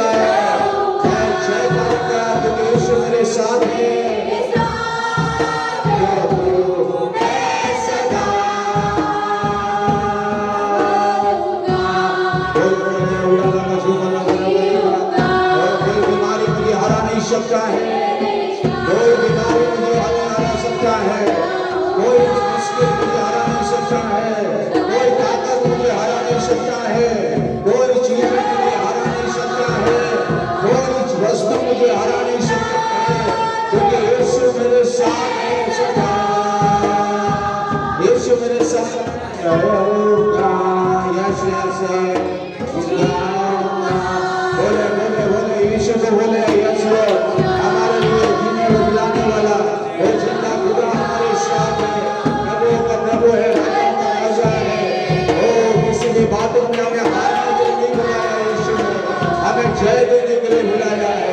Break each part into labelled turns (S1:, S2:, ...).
S1: है, मैं जय करूंगा क्योंकि यीशु मेरे साथ है। कोई बीमारी मुझे हरा नहीं सकता है, कोई बीमारी मुझे हरा सकता है, कोई मुश्किल मुझे हरा नहीं सकता है, कोई ताकत मुझे हरा नहीं सकता है, कोई चीज मुझे हरा नहीं सकता है, कोई वस्तु मुझे हरा नहीं सकता है, क्योंकि यीशु मेरे साथ है। यीशु मेरे साथ होगा। यस यस बोले बोले बोले यीशु को बोले यस हमारे लिए जीने को दिलाने वाला वो जिंदा खुदा हमारे साथ है। प्रभु का प्रभु है, राजा का राजा है। ओ किसी भी बातों में हमें हारने के लिए नहीं बुलाया है, यीशु ने हमें जय देने के लिए बुलाया है,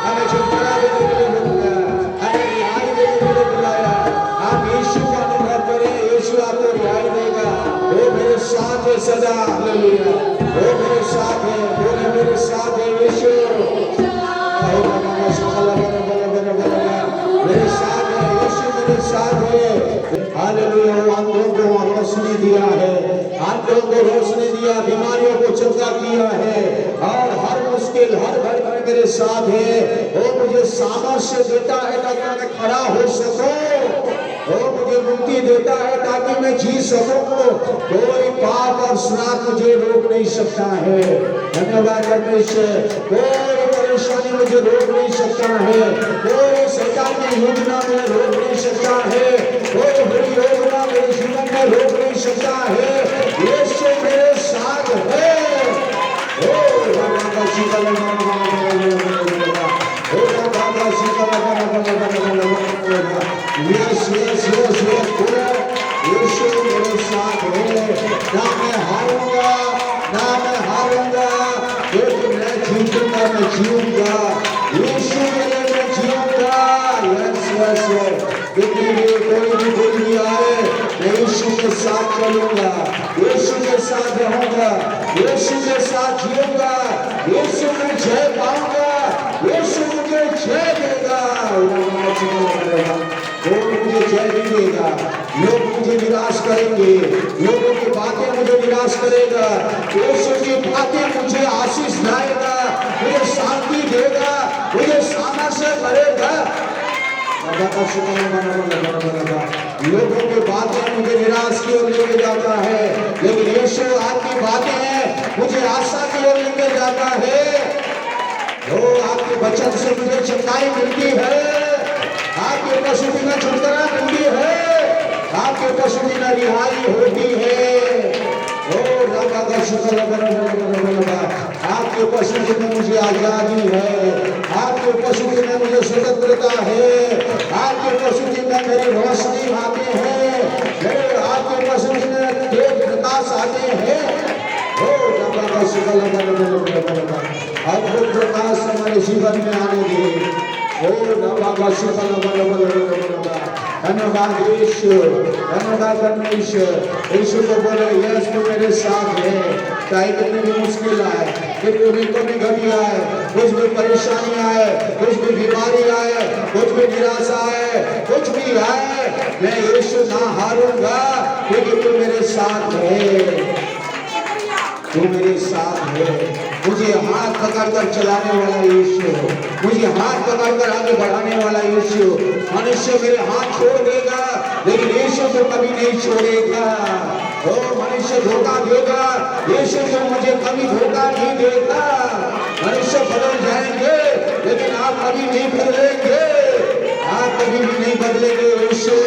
S1: हमें छुटकारा देने के लिए बुलाया, हमें रिहाई देने के लिए बुलाया। आप यीशु का अनुभव करें, यीशु आपको रिहाई देगा। वो मेरे साथ है सदा, हालेलुया। वो मेरे साथ है, बोले मेरे साथ है यीशु। मेरे साथ है यीशु, मेरे साथ है। हालेलुया। आंखों को रोशनी दिया है, आंखों को रोशनी दिया, बीमारियों को चंगा किया है, और हर मुश्किल हर घर में मेरे साथ है। वो मुझे सामर्थ्य देता है ताकि मैं खड़ा हो सकूं, वो मुझे मुक्ति देता है ताकि मैं जी सकूं। कोई पाप और श्राप मुझे रोक नहीं सकता है। धन्यवाद परमेश्वर। कोई परेशानी मुझे रोक नहीं सकता है, कोई शैतान की योजना में रोक नहीं सकता है, कोई बुरी योजना मेरे जीवन में रोक नहीं सकता है। यीशु मेरे साथ है। यीशु मेरे साथ है। ना मैं हारूंगा, ना मैं हारूंगा, क्योंकि मैं जीतूंगा, मैं जीऊंगा। यीशु मेरे में जीऊंगा। यस यस क्योंकि कोई भी आए, मैं यीशु के साथ चलूंगा, यीशु के साथ रहूंगा, यीशु के साथ जीऊंगा, यीशु में जय पाऊंगा, यीशु मुझे जय देगा। कोई मुझे जय नहीं देगा, लोग मुझे निराश करेंगे, लोगों की बातें मुझे निराश करेगा, यीशु की बातें मुझे आशीष लाएगा, मुझे शांति देगा, मुझे सामर्थ्य करेगा। लोगों की बातें मुझे निराश की ओर लेके जाता है, लेकिन यीशु आपकी बातें मुझे आशा की ओर लेके जाता है। वो आपके वचन से मुझे चंगाई मिलती है, आपके उपस्थिति में छुटकारा मिलती है, आपके उपस्थिति में रिहाई होती है। आपके उपस्थिति में मुझे आजादी है, आपके उपस्थिति में मुझे स्वतंत्रता है, आपके उपस्थिति में मेरी रोशनी आते हैं, आपके उपस्थिति में तेज प्रकाश आते हैं। अद्भुत प्रकाश हमारे जीवन में आने दे। धन्यवाद यीशु, धन्यवाद परमेश्वर। यीशु को बोले यस तू मेरे साथ है, चाहे कितनी भी मुश्किल आए, कितनी भी कमी घटी आए, कुछ भी परेशानी आए, कुछ भी बीमारी आए, कुछ भी निराशा आए, कुछ भी आए, मैं यीशु ना हारूंगा क्योंकि तू मेरे साथ है, तू मेरे साथ है। मुझे हाथ पकड़कर चलाने वाला यीशु, मुझे हाथ पकड़कर आगे बढ़ाने वाला यीशु। मनुष्य मेरे हाथ छोड़ देगा, लेकिन यीशु को कभी नहीं छोड़ेगा। ओ मनुष्य धोखा देगा, यीशु को मुझे कभी धोखा नहीं देगा। मनुष्य बदल जाएंगे, लेकिन आप कभी नहीं बदलेंगे, आप कभी भी नहीं बदलेंगे। यीशु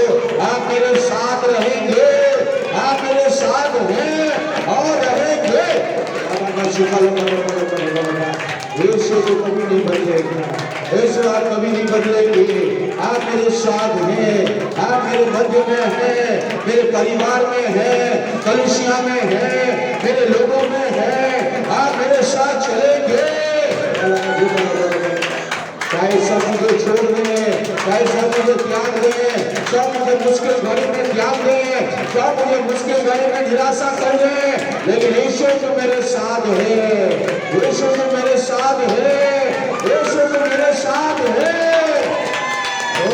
S1: आप मेरे साथ रहेंगे, आप मेरे साथ हैं और रहेंगे। यीशु को कभी नहीं बदलेगा, यीशु आप कभी नहीं बदलेंगे। आप मेरे साथ हैं, आप मेरे मध्य में हैं, मेरे परिवार में हैं, कलीसिया में हैं, मेरे लोगों में हैं, आप मेरे साथ चलेंगे। चाहे सब मुझे छोड़ दें, चाहे सब मुझे त्याग दें, जो मुझे मुश्किल घड़ी में त्याग दे, जो मुझे मुश्किल घड़ी में निराशा कर दे, लेकिन यीशु तो मेरे साथ है, यीशु तो मेरे साथ है, यीशु तो मेरे साथ है। ओ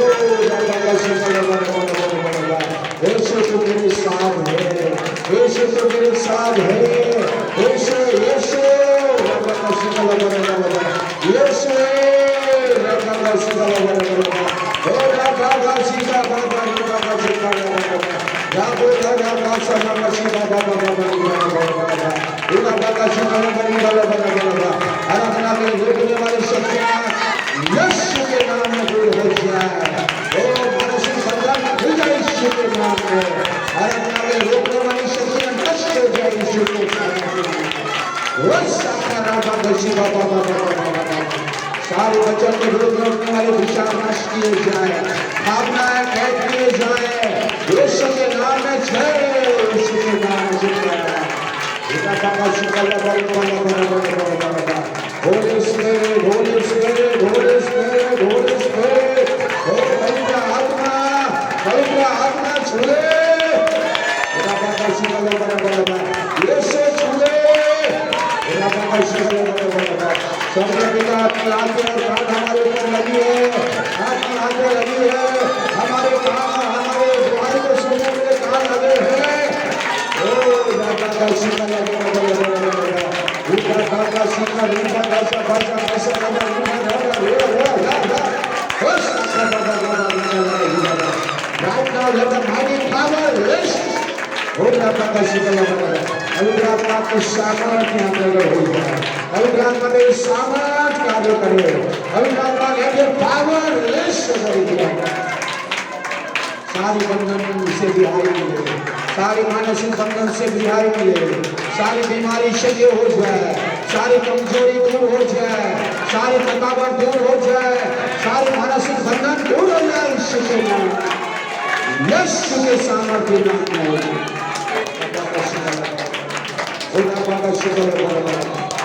S1: यीशु तो मेरे साथ है, यीशु तो मेरे साथ है, यीशु यीशु यीशु आराधना में रोकने वाली शक्तियां यीशु के नाम में दूर हो जाए। ओ मानसिक बंधन खुल जाए यीशु के नाम में। आराधना में रोकने वाली शक्तियां नष्ट हो जाए यीशु के नाम में। सारे बच्चों के विरुद्ध रोकने वाले विचार नष्ट किए जाए, भावनाएं कैद किए जाए यीशु के नाम में। जय यीशु के नाम में। Holy Spirit, Holy Spirit, Holy Spirit, Holy Spirit, पवित्र आत्मा छुए, यीशु छुए, स्वर्गीय पिता अपनी आंखें और कान हमारे ऊपर लगी है, आपकी आंखें लगी है, हमारे कान हमारे दुआई को सुनने के कान लगे हैं। सारी बंधन से रिहाई मिले, सारी मानसिक बंधन से रिहाई मिले, सारी बीमारी से दूर हो जाए, सारी कमजोरी दूर हो जाए, सारी थकावट दूर हो जाए, सारी मानसिक बंधन दूर हो जाए यीशु के नाम में, यीशु के सामर्थ्य नाम में।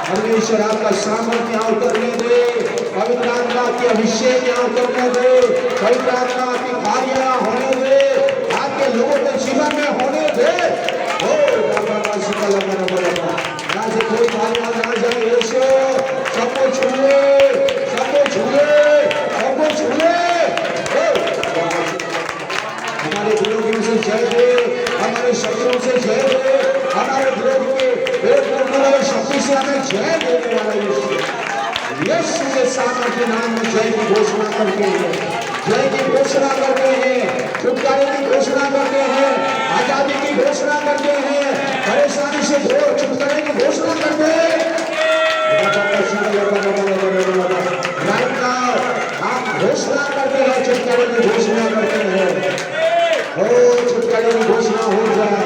S1: परमेश्वर आपका सामर्थ्य यहाँ उतरने दे, पवित्र आत्मा की अभिषेक यहाँ उतरने दे, पवित्र आत्मा की कार्य होने दे, आपके लोगों के जीवन में होने दे। यहाँ से कोई भावना ना जाए यीशु, सबको छूले, सबको छूले, सबको छूले। हमारे विरोधियों से जय दे, हमारे शत्रुओं से जय दे, हमारे विरोधी के शक्ति से हमें जय देने वाला यीशु के सामर्थ्य नाम में जय की घोषणा करते हैं, जय की घोषणा करते हैं, छुटकारे की घोषणा करते हैं, आजादी की घोषणा करते हैं, परेशानी से छुटकारे की घोषणा करते हैं। राइट नाउ आप घोषणा करते हैं, छुटकारे की घोषणा करते हैं। ओ छुटकारे की घोषणा हो जाए,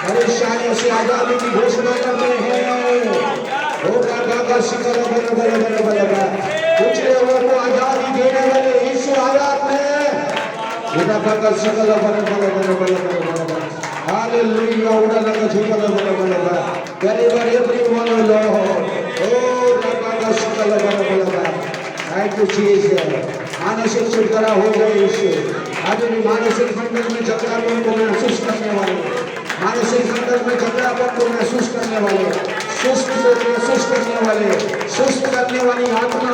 S1: परेशानियों से आजादी की घोषणा करते हैं। कुछ लोगों को आजादी देने वाले यीशु आजाद में हालेलुया उड़ा लगा झुकल बड़ा deliver everyone O Lord। Thank you Jesus. मानसिक छुटकारा हो जाए यीशु। अभी भी मानसिक बंधन में झगड़ापन को महसूस करने वाले, मानसिक बंधन में झगड़ापन को महसूस करने वाले, सुस्त को महसूस करने वाले, सुस्त करने वाली आत्मा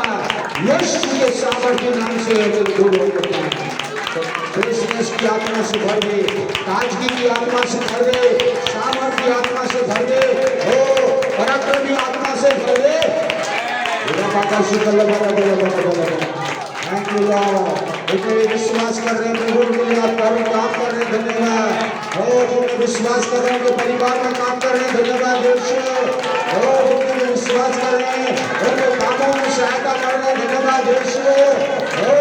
S1: यीशु के सामर्थ्य नाम से दूर हो जाती है। फ्रेशनेस की आत्मा से भर दे, ताजगी की आत्मा से भर दे, सामर्थ्य की आत्मा से भर दे, ओ पराक्रमी आत्मा से भर दे। Thank you Lord. इतने विश्वास कर रहे हैं प्रभु के लिए आप काम कर रहे हैं, धन्यवाद। ओ जो विश्वास कर रहे हैं, जो परिवार में काम कर रहे हैं, धन्यवाद यीशु। ओ जो विश्वास कर रहे हैं, उनके कामों में सहायता कर रहे हैं, धन्यवाद यीशु। ओ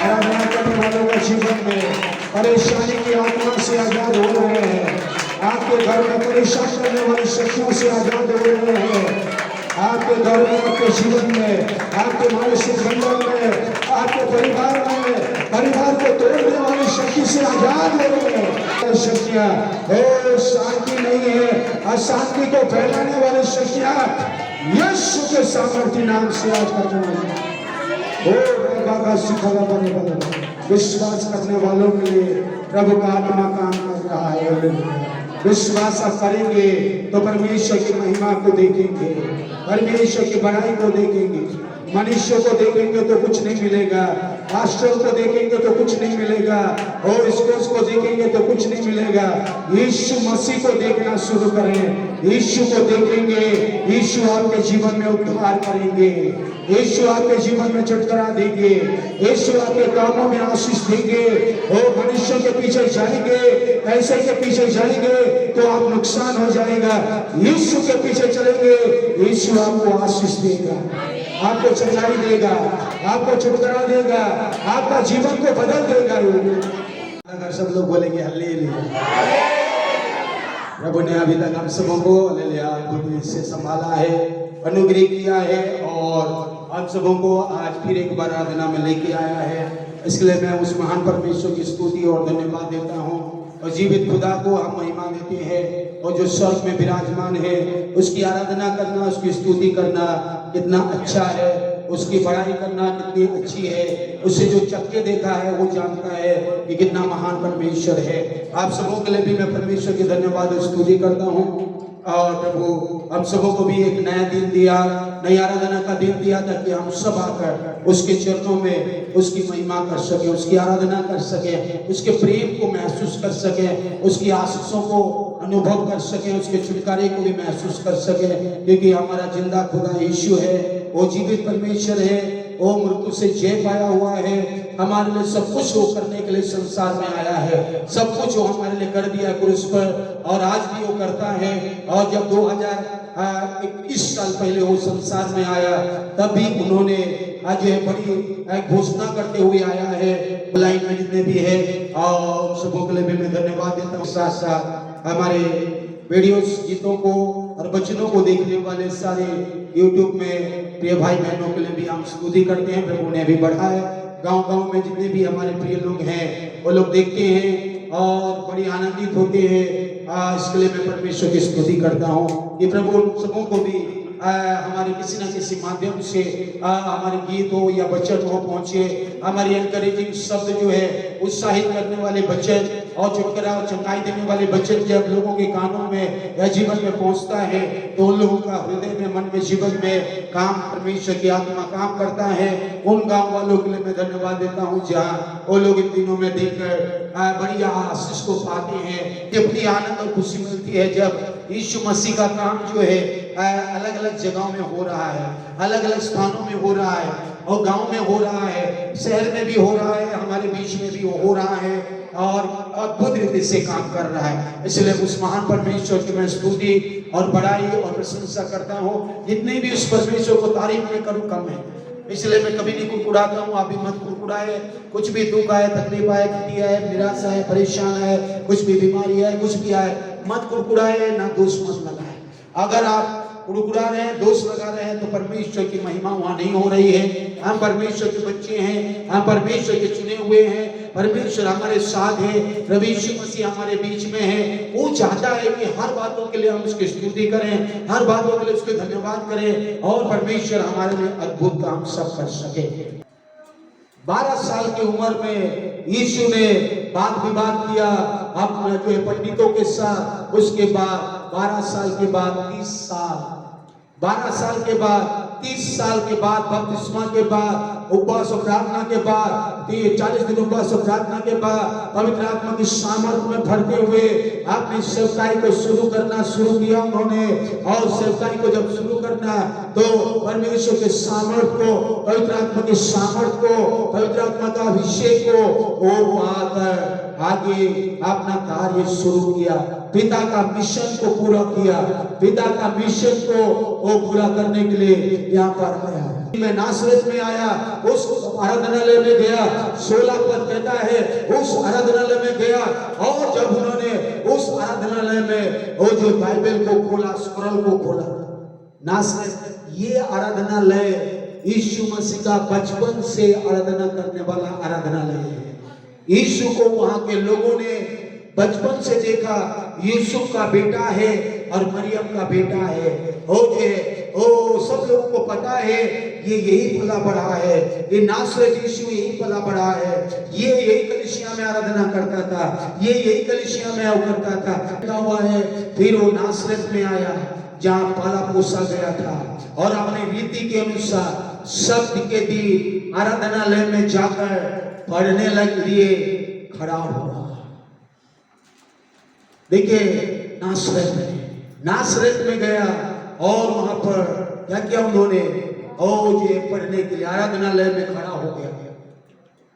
S1: आराधना करने वालों के जीवन में परेशानी की आत्मा से आजाद हो रहे हैं। आपके घर में परेशान करने वाली शक्तियों से आजाद हो रहे हैं। आपके घर में, आपके जीवन में, आपके मानसिक बंधन में, आपके परिवार में परिवार को तोड़ने वाली शक्ति से आजाद हो रहे हैं। शक्तियां शांति नहीं है, अशांति को फैलाने वाली शक्तियां यीशु के सामर्थ्य नाम से आज करने वाली विश्वास करने वालों के लिए प्रभु का आत्मा काम कर रहा है। विश्वास आप करेंगे तो परमेश्वर की महिमा को देखेंगे, परमेश्वर की बड़ाई को देखेंगे। मनुष्य को देखेंगे तो कुछ नहीं मिलेगा, पास्टर को देखेंगे तो कुछ नहीं मिलेगा, और इसको देखेंगे तो कुछ नहीं मिलेगा। यीशु मसीह को देखना शुरू करें, यीशु को देखेंगे, यीशु आपके जीवन में उद्धार करेंगे, यीशु आपके जीवन में छुटकारा देंगे, यीशु आपके कामों में आशीष देंगे। और मनुष्य के पीछे जाएंगे, पैसे के पीछे जाएंगे तो आप नुकसान हो जाएगा। यीशु के पीछे चलेंगे, यीशु आपको आशीष देगा, आपको सच्चाई देगा, आपको छुटकारा देगा, आपका जीवन को बदल देगा। अगर सब लोग बोलेंगे हालेलुया। प्रभु ने अभी तक हम सबों को हालेलुया से संभाला है, अनुग्रह किया है, और हम सबों को आज फिर एक बार आराधना में लेके आया है। इसलिए मैं उस महान परमेश्वर की स्तुति और धन्यवाद देता हूँ। और जीवित खुदा को हम महिमा देते हैं, और जो स्वर्ग में विराजमान है उसकी आराधना करना, उसकी स्तुति करना कितना अच्छा है, उसकी बड़ाई करना कितनी अच्छी है। उसे जो चक्के देखा है वो जानता है कि कितना महान परमेश्वर है। आप सबों के लिए भी मैं परमेश्वर की धन्यवाद और स्तुति करता हूँ। और प्रभु हम सबों को भी एक नया दिन दिया, नई आराधना का दिन दिया, ताकि हम सब आकर उसके चरणों में उसकी महिमा कर सके, उसकी आराधना कर सके, उसके प्रेम को महसूस कर सके, उसकी आशीषों को अनुभव कर सके, उसके छुटकारे को भी महसूस कर सके। क्योंकि हमारा जिंदा खुदा यीशु है, वो जीवित परमेश्वर है, वो मृत्यु से जय पाया हुआ है। हमारे लिए सब कुछ वो करने के लिए संसार में आया है, सब कुछ वो हमारे लिए कर दिया क्रूस पर, और आज भी वो करता है। और जब 2021 साल पहले वो संसार में आया, तब भी उन्होंने आज बड़ी घोषणा करते हुए आया है। लाइन में जितने भी है और सबों के लिए भी मैं धन्यवाद देता हूँ। साथ साथ हमारे वीडियोस, गीतों को और वचनों को देखने वाले सारे यूट्यूब में प्रिय भाई बहनों के लिए भी हम स्तुति करते हैं। प्रभु ने भी बढ़ाया, गांव-गांव में जितने भी हमारे प्रिय लोग हैं वो लोग देखते हैं और बड़ी आनंदित होते हैं। इसके लिए मैं परमेश्वर की स्तुति करता हूँ कि प्रभु सबों को भी हमारे किसी न किसी माध्यम से हमारे गीत हो या वचन हो पहुंचे, हमारी एनकरेजिंग शब्द जो है, उत्साहित करने वाले वचन और छुटकारा और चंगाई देने वाले वचन जब लोगों के कानों में या जीवन में पहुंचता है तो उन लोगों का हृदय में, मन में, जीवन में काम, परमेश्वर की आत्मा काम करता है। उन गांव वालों के लिए मैं धन्यवाद देता हूं जहां वो लोग इन दिनों में देखकर बड़ी आशीष को पाते हैं, अपनी आनंद और खुशी मिलती है जब यीशु मसीह का काम जो है अलग अलग जगहों में हो रहा है, अलग अलग स्थानों में हो रहा है, और गांव में हो रहा है, शहर में भी हो रहा है, हमारे बीच में भी हो रहा है, और अद्भुत रीति से काम कर रहा है। इसलिए उस महान परमेश्वर की मैं स्तुति और बड़ाई और प्रशंसा करता हूँ। जितने भी उस परमेश्वर को तारीफ में करूँ कम है, इसलिए मैं कभी नहीं कुड़कुड़ाता हूँ। आप भी मत कुड़कुड़ाए। कुछ भी दुख आए, तकलीफ आए, घटिया है, निराशा है, परेशान है, कुछ भी बीमारी है, कुछ भी आए, मत कुड़कुड़ाए, ना दोष मत लगाए। अगर आप कुड़कुड़ा रहे हैं, दोष लगा रहे हैं, तो परमेश्वर की महिमा वहां नहीं हो रही है। हम परमेश्वर के बच्चे हैं, हम परमेश्वर के चुने हुए हैं, परमेश्वर हमारे साथ है, प्रभु यीशु मसीह हमारे बीच में है। वो चाहता है कि हर बातों के लिए हम उसकी स्तुति करें, हर बातों के लिए उसके धन्यवाद करें, और परमेश्वर हमारे लिए अद्भुत काम सब कर सके। 12 साल की उम्र में यीशु ने वाद विवाद किया अपने जो पंडितों के साथ। उसके बाद 12 साल के बाद 30 साल, 12 साल के बाद 30 साल के बाद बपतिस्मा के बाद उपवास और प्रार्थना के बाद 40 दिन उपवास और प्रार्थना के बाद पवित्र आत्मा की सामर्थ में भरते हुए अपनी सेवकाई को शुरू करना शुरू किया उन्होंने। और सेवकाई को जब शुरू करना तो परमेश्वर के सामर्थ को, पवित्र आत्मा की सामर्थ को, पवित्र आत्मा का अभिषेक को वो पाकर आगे अपना कार्य शुरू किया। पिता का मिशन को पूरा किया, पिता का मिशन को वो पूरा करने के लिए यहाँ पर आया। मैं नासरत में आया, उस आराधनालय में गया। 16 पद कहता है उस आराधनालय में गया, और जब उन्होंने उस आराधनालय में वो जो बाइबल को खोला, स्क्रॉल को खोला, नासरत ये आराधनालय यीशु मसीह का बचपन से आराधना करने वाला आराधनालय है। यीशु को वहां के लोगों ने बचपन से देखा, यूसुफ का बेटा है और मरियम का बेटा है। ओ सब लोगों को पता है ये यही पला बढ़ा है, ये नासरत यीशु यही पला बढ़ा है, ये यही कलीसिया में आराधना करता था, ये यही कलीसिया में वो करता था। क्या हुआ है, फिर वो नासरत में आया जहाँ पाला पोसा गया था, और अपने रीति के अनुसार शब्द के दिन आराधनालय में जाकर पढ़ने लग लिए खड़ा हुआ। देखिए नासरत में गया और वहां पर क्या किया उन्होंने, ये पढ़ने के लिए आराधनालय में खड़ा हो गया।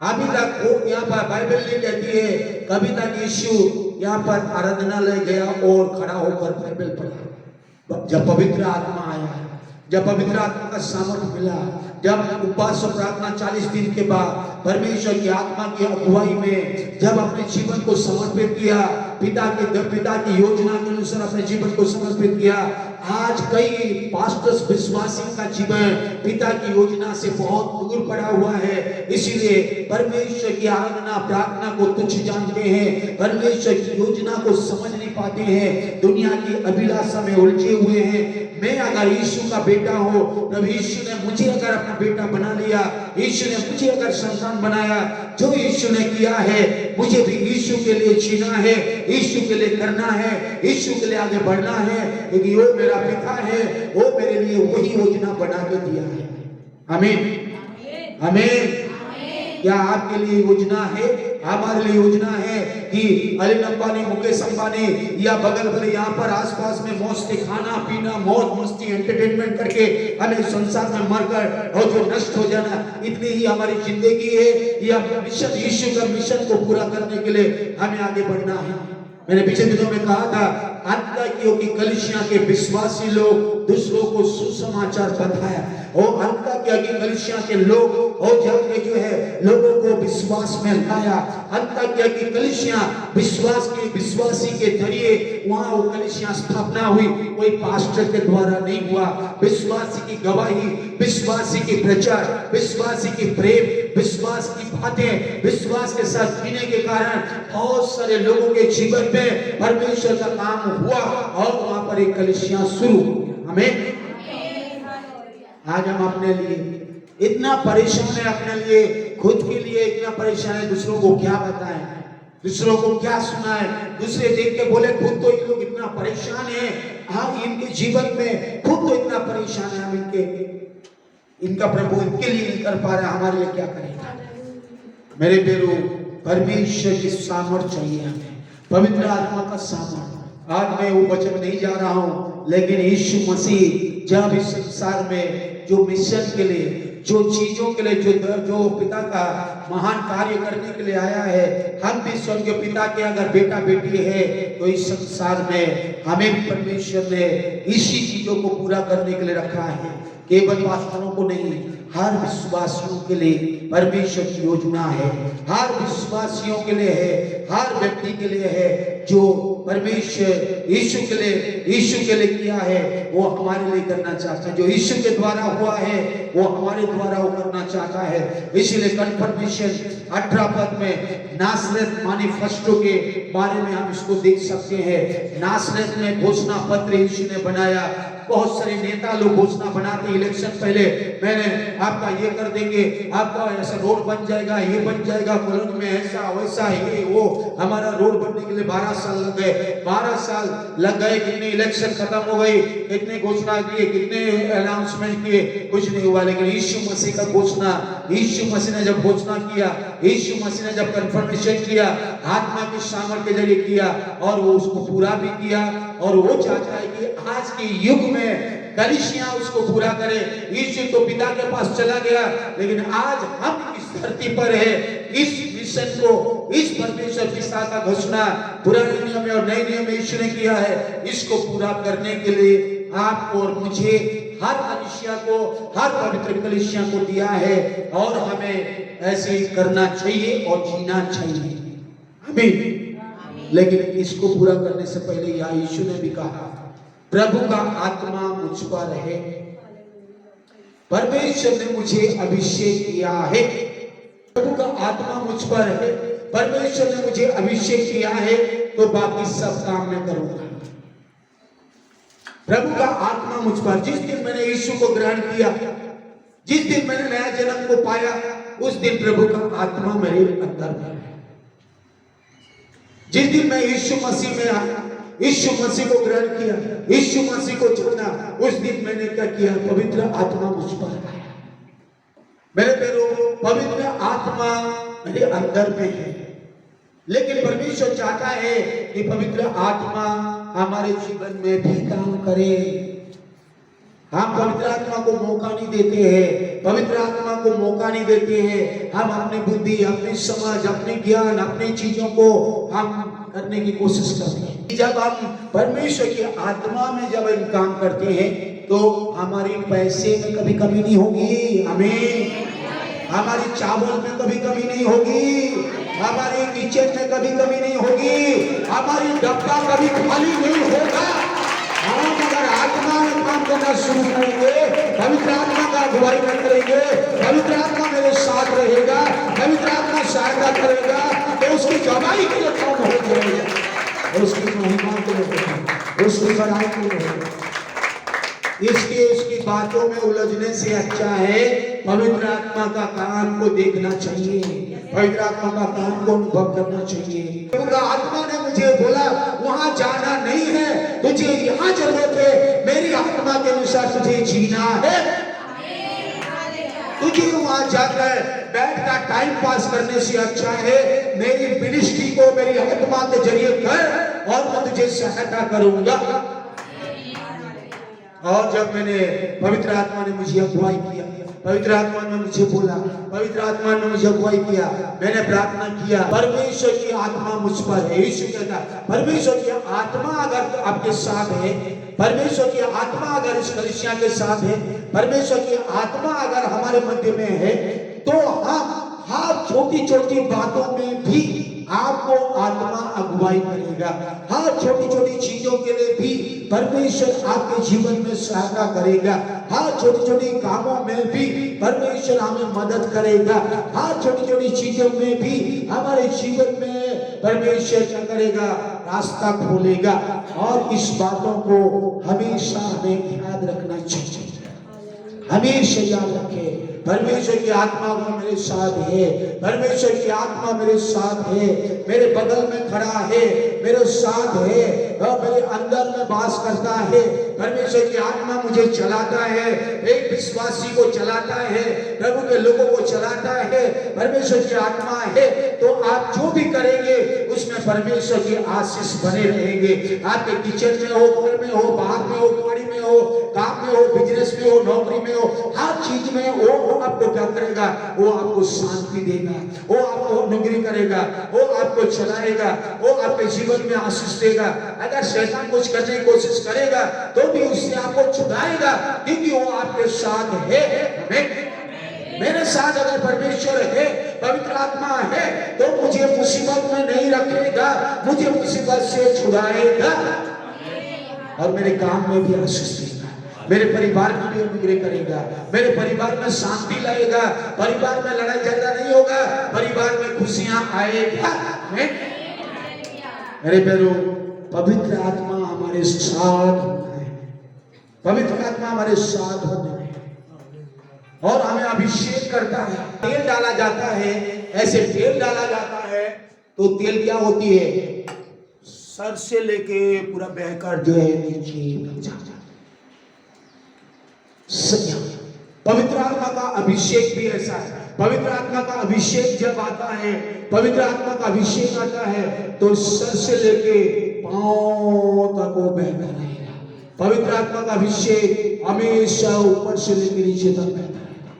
S1: अभी तक वो यहाँ पर बाइबल नहीं कहती है कभी तक यीशु यहाँ पर आराधनालय गया और खड़ा होकर बाइबल पढ़ा। जब पवित्र आत्मा आया, जब पवित्र आत्मा का सामर्थ्य मिला, जब उपवास और प्रार्थना 40 दिन के बाद परमेश्वर की आत्मा की अगुवाई में जब अपने जीवन को समर्पित किया, पिता की योजना के अनुसार अपने जीवन को समर्पित किया, आज कई पास्टर्स विश्वासियों का जीवन पिता की योजना से बहुत दूर पड़ा हुआ है। इसीलिए परमेश्वर की आराधना प्रार्थना को तुच्छ जानते हैं, परमेश्वर की योजना को समझ नहीं पाते हैं, दुनिया की अभिलाषा में उलझे हुए हैं। मैं अगर यीशु का बेटा हूँ, प्रभु यीशु ने मुझे अगर अपना बेटा बना लिया, यीशु ने मुझे अगर संतान बनाया, जो यीशु ने किया है मुझे भी यीशु के लिए जीना है, यीशु के लिए करना है, यीशु के लिए आगे बढ़ना है, क्योंकि वो मेरा पिता है, वो मेरे लिए वही योजना बना के दिया है। आमीन आमीन। क्या आपके लिए योजना है, हमारे लिए योजना है कि अनिल अंबानी, मुकेश अंबानी या बगल वाले यहाँ पर आसपास में मौज खाना पीना, मौज मस्ती एंटरटेनमेंट करके हमें संसार में मरकर और जो नष्ट हो जाना, इतनी ही हमारी जिंदगी है, या मिशन यीशु का मिशन को पूरा करने के लिए हमें आगे बढ़ना है। मैंने पिछले दिनों में कहा था, अंताकियों की कलीसिया के विश्वासी लोग दूसरों को सुसमाचार बताया, और अंताकिया की कलीसिया के लोग और जाके जो है लोगों को विश्वास में लाया। अंताकिया की कलीसिया विश्वासी के जरिए वहां वो कलीसिया स्थापना हुई, कोई पास्टर के द्वारा नहीं हुआ। विश्वासी की गवाही, विश्वासी की प्रचार, विश्वासी की प्रेम, विश्वास की बातें, विश्वास के साथ जीने के कारण बहुत सारे लोगों के जीवन में परमेश्वर का काम हुआ और वहां पर एक कलीसिया शुरू हुई। हमें आज हम अपने लिए इतना परेशान है, अपने लिए खुद के लिए इतना परेशान है, दूसरों को क्या बताएं, दूसरों को क्या सुनाएं। दूसरे देख के बोले खुद तो ये लोग इतना परेशान है, हम इनके जीवन में खुद तो इतना परेशान है, हम इनका प्रभु इनके लिए नहीं कर पा रहे, हमारे लिए क्या करेगा। मेरे प्यारो, परमेश्वर की सामर्थ चाहिए हमें, पवित्र आत्मा का सामर्थ। आज मैं वो वचन नहीं जा रहा हूं, लेकिन यीशु मसीह जब इस संसार में जो मिशन के लिए, जो चीजों के लिए, जो पिता का महान कार्य करने के लिए आया है, हम भी स्वर्गीय पिता के अगर बेटा बेटी है तो इस संसार में हमें भी परमेश्वर ने इसी चीजों को पूरा करने के लिए रखा है। केवल पास्टरों को नहीं, हर विश्वासियों के लिए परमेश्वर की योजना है, हर विश्वासियों के लिए है, हर व्यक्ति के लिए है। जो परमेश्वर यीशु के लिए किया है वो हमारे लिए करना चाहता है, जो यीशु के द्वारा हुआ है वो हमारे द्वारा वो करना चाहता है। इसीलिए कन्फर्मेशन 18 पद में नासरत मैनिफेस्टो के बारे में हम इसको देख सकते हैं। नासरत में घोषणा पत्र यीशु ने बनाया। बहुत सारे नेता लोग घोषणा बनाते इलेक्शन पहले, मैंने आपका ये कर देंगे, आपका ऐसा रोड बन जाएगा, ये बन जाएगा, कॉलोनी में ऐसा वैसा ये वो। हमारा रोड बनने के लिए 12 साल लग गए, 12 साल लग गए। कितने इलेक्शन खत्म हो गई, कितने घोषणा किए, कितने अनाउंसमेंट किए, कुछ नहीं हुआ। लेकिन यीशु मसीह का घोषणा, यीशु मसीह ने जब घोषणा किया, यीशु मसीह ने जब कन्फर्मेशन किया, आत्मा के सामर्थ्य के जरिए किया और वो उसको पूरा भी किया। और वो चाहता है कि आज के युग में कलीसिया उसको पूरा करे। यीशु तो पिता के पास चला गया, लेकिन आज हम इस धरती पर है, इस मिशन को, इस परमेश्वर की का घोषणा पुराने नियम में और नए नियम में यीशु ने किया है, इसको पूरा करने के लिए आपको और मुझे हर मनुष्य को, हर पवित्र कलीसिया को दिया है और हमें ऐसे करना चाहिए और जीना चाहिए। आमीन। लेकिन इसको पूरा करने से पहले यीशु ने भी कहा, प्रभु का आत्मा मुझ पर है, परमेश्वर ने मुझे अभिषेक किया है। प्रभु का आत्मा मुझ पर है, परमेश्वर ने मुझे अभिषेक किया है, तो बाकी सब काम मैं करूंगा। प्रभु का आत्मा मुझ पर, जिस दिन मैंने यीशु को ग्रहण किया, जिस दिन मैंने नया जन्म को पाया, उस दिन प्रभु का आत्मा मेरे अंदर में है। जिस दिन मैं यीशु मसीह में आया, यीशु मसीह को ग्रहण किया, यीशु मसीह को चुना, उस दिन मैंने क्या किया, पवित्र आत्मा मुझ पर आया। मेरे प्यारों, पवित्र आत्मा मेरे अंदर में है, लेकिन परमेश्वर चाहता है कि पवित्र आत्मा हमारे जीवन में भी काम करे। हम पवित्र आत्मा को मौका नहीं देते हैं, पवित्र आत्मा को मौका नहीं देते हैं। हम अपनी बुद्धि, अपनी समझ, अपने ज्ञान, अपनी चीजों को हम करने की कोशिश करते हैं। जब हम परमेश्वर की आत्मा में जब हम काम करते हैं, तो हमारी पैसे में कभी कमी नहीं होगी। आमीन। हमारी चावल में कभी कमी नहीं होगी, हमारी किचन में कभी कमी नहीं होगी, हमारी डब्बा कभी खाली नहीं होगा। हम अगर आत्मा में काम करना शुरू करेंगे, पवित्र आत्मा का अगुवाई में करेंगे, पवित्र आत्मा मेरे साथ रहेगा, पवित्र आत्मा सहायता करेगा, तो उसकी गवाही के लिए काम हो जाएगा, उसकी महिमा के लिए, उसकी बड़ाई के लिए। इसकी बातों में उलझने से अच्छा है पवित्र आत्मा का काम को देखना चाहिए, पवित्र आत्मा का काम को अनुभव करना चाहिए। पवित्र आत्मा ने मुझे बोला, वहां जाना नहीं है, तुझे यहाँ जरूरत है, मेरी आत्मा के अनुसार तुझे जीना है। तुझे वहां जाकर बैठकर टाइम पास करने से अच्छा है मेरी मिनिस्ट्री को मेरी आत्मा के जरिए कर और मैं तुझे सहायता करूंगा। और जब मैंने, पवित्र आत्मा ने मुझे अगुवाई किया, पवित्र आत्मा ने मुझे बोला, पवित्र आत्मा ने मुझे अगुवाई किया, मैंने प्रार्थना किया, परमेश्वर की आत्मा मुझ पर है। यीशु कहता, परमेश्वर की आत्मा अगर आपके साथ है, परमेश्वर की आत्मा अगर इस कलीसिया के साथ है, परमेश्वर की आत्मा अगर हमारे मध्य में है, तो हम हर छोटी छोटी बातों में भी आपको आत्मा अगुवाई करेगा। हर छोटी छोटी चीजों के लिए भी परमेश्वर आपके जीवन में सहायता करेगा। हर छोटी छोटी कामों में भी परमेश्वर हमें मदद करेगा। हर छोटी छोटी चीजों में भी हमारे जीवन में परमेश्वर क्या करेगा, रास्ता खोलेगा। और इस बातों को हमेशा हमें याद रखना चाहिए, हमेशा याद रखें। परमेश्वर की आत्मा मेरे साथ है, परमेश्वर की आत्मा मेरे साथ है, मेरे बगल में खड़ा है, मेरे साथ है, मेरे अंदर में वास करता है। परमेश्वर की आत्मा मुझे चलाता है, एक विश्वासी को चलाता है, प्रभु के लोगों को चलाता है। परमेश्वर की आत्मा है तो आप जो भी करेंगे उसमें परमेश्वर की आशीष बने रहेंगे। आपके किचन में हो, घर में हो, बाहर में हो, गाड़ी में हो, काम में हो, बिजनेस में हो, नौकरी में हो, हर चीज में वो आपको क्या करेगा, वो आपको शांति देगा, वो आपको नौकरी करेगा, वो आपको चलाएगा, वो आपके जीवन में आशीष देगा। अगर शैतान कुछ करने की कोशिश करेगा तो भी उससे आपको छुड़ाएगा, क्योंकि वो आपके साथ है। मेरे साथ अगर परमेश्वर है, पवित्र आत्मा है, तो मुझे मुसीबत में नहीं रखेगा, मुझे मुसीबत से छुड़ाएगा और मेरे काम में भी आशीष देगा, मेरे परिवार में भी अनुग्रह करेगा, मेरे परिवार में शांति लाएगा, परिवार में लड़ाई झगड़ा नहीं होगा, परिवार में खुशियां आएगा। मेरे प्यारों, पवित्र आत्मा हमारे साथ होना है, पवित्र आत्मा हमारे साथ होना है और हमें अभिषेक करता है। तेल डाला जाता है, ऐसे तेल डाला जाता है तो तेल क्या होती है, सर से लेके पूरा बहकर जो है नीचे जाता है। पवित्र आत्मा का अभिषेक भी ऐसा है। पवित्र आत्मा का अभिषेक जब आता है, पवित्र आत्मा का अभिषेक आता है तो सर से लेके पांव तक वो बहता रहेगा। पवित्र आत्मा का अभिषेक हमेशा ऊपर से लेकर नीचे तक बहता रहेगा।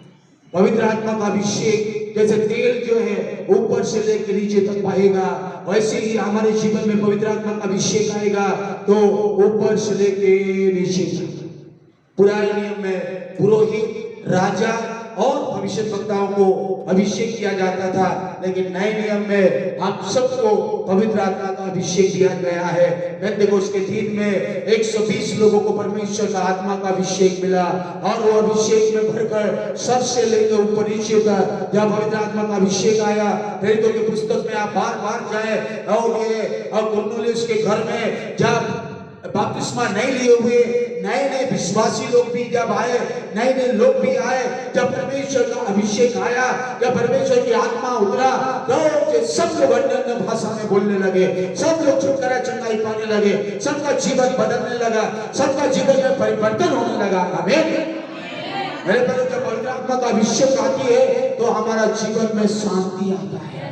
S1: पवित्र आत्मा का अभिषेक जैसे तेल जो है ऊपर से लेकर नीचे तक बहेगा, वैसे ही हमारे जीवन में पवित्र आत्मा का अभिषेक आएगा तो ऊपर से लेकर नीचे तक। पुराने नियम में पुरोहित, राजा और भविष्यद्वक्ताओं को अभिषेक किया जाता था, लेकिन नए नियम में हम सबको पवित्र आत्मा का अभिषेक दिया गया है। पेंटेकोस्त के दिन में 120 लोगों को परमेश्वर का आत्मा का अभिषेक मिला और वो अभिषेक में भरकर सबसे लेकर ऊपर नीचे तक जब पवित्र आत्मा का अभिषेक आया, प्रेरितों की पुस्तक में आप बार-बार जाए और कुरनेलियुस के घर में जब बपतिस्मा नहीं लिए हुए नए विश्वासी लोग भी जब आए, नए लोग भी आए, जब परमेश्वर का अभिषेक आया, जब परमेश्वर की आत्मा उतरा, तो सब लोग अन्य भाषा में बोलने लगे, सब लोग छुटकारा चंगाई पाने लगे, सबका जीवन बदलने लगा, सबका जीवन में परिवर्तन होने लगा। आमीन। मेरे प्यारे, जब पवित्र आत्मा का अभिषेक आती है तो हमारा जीवन में शांति आता है।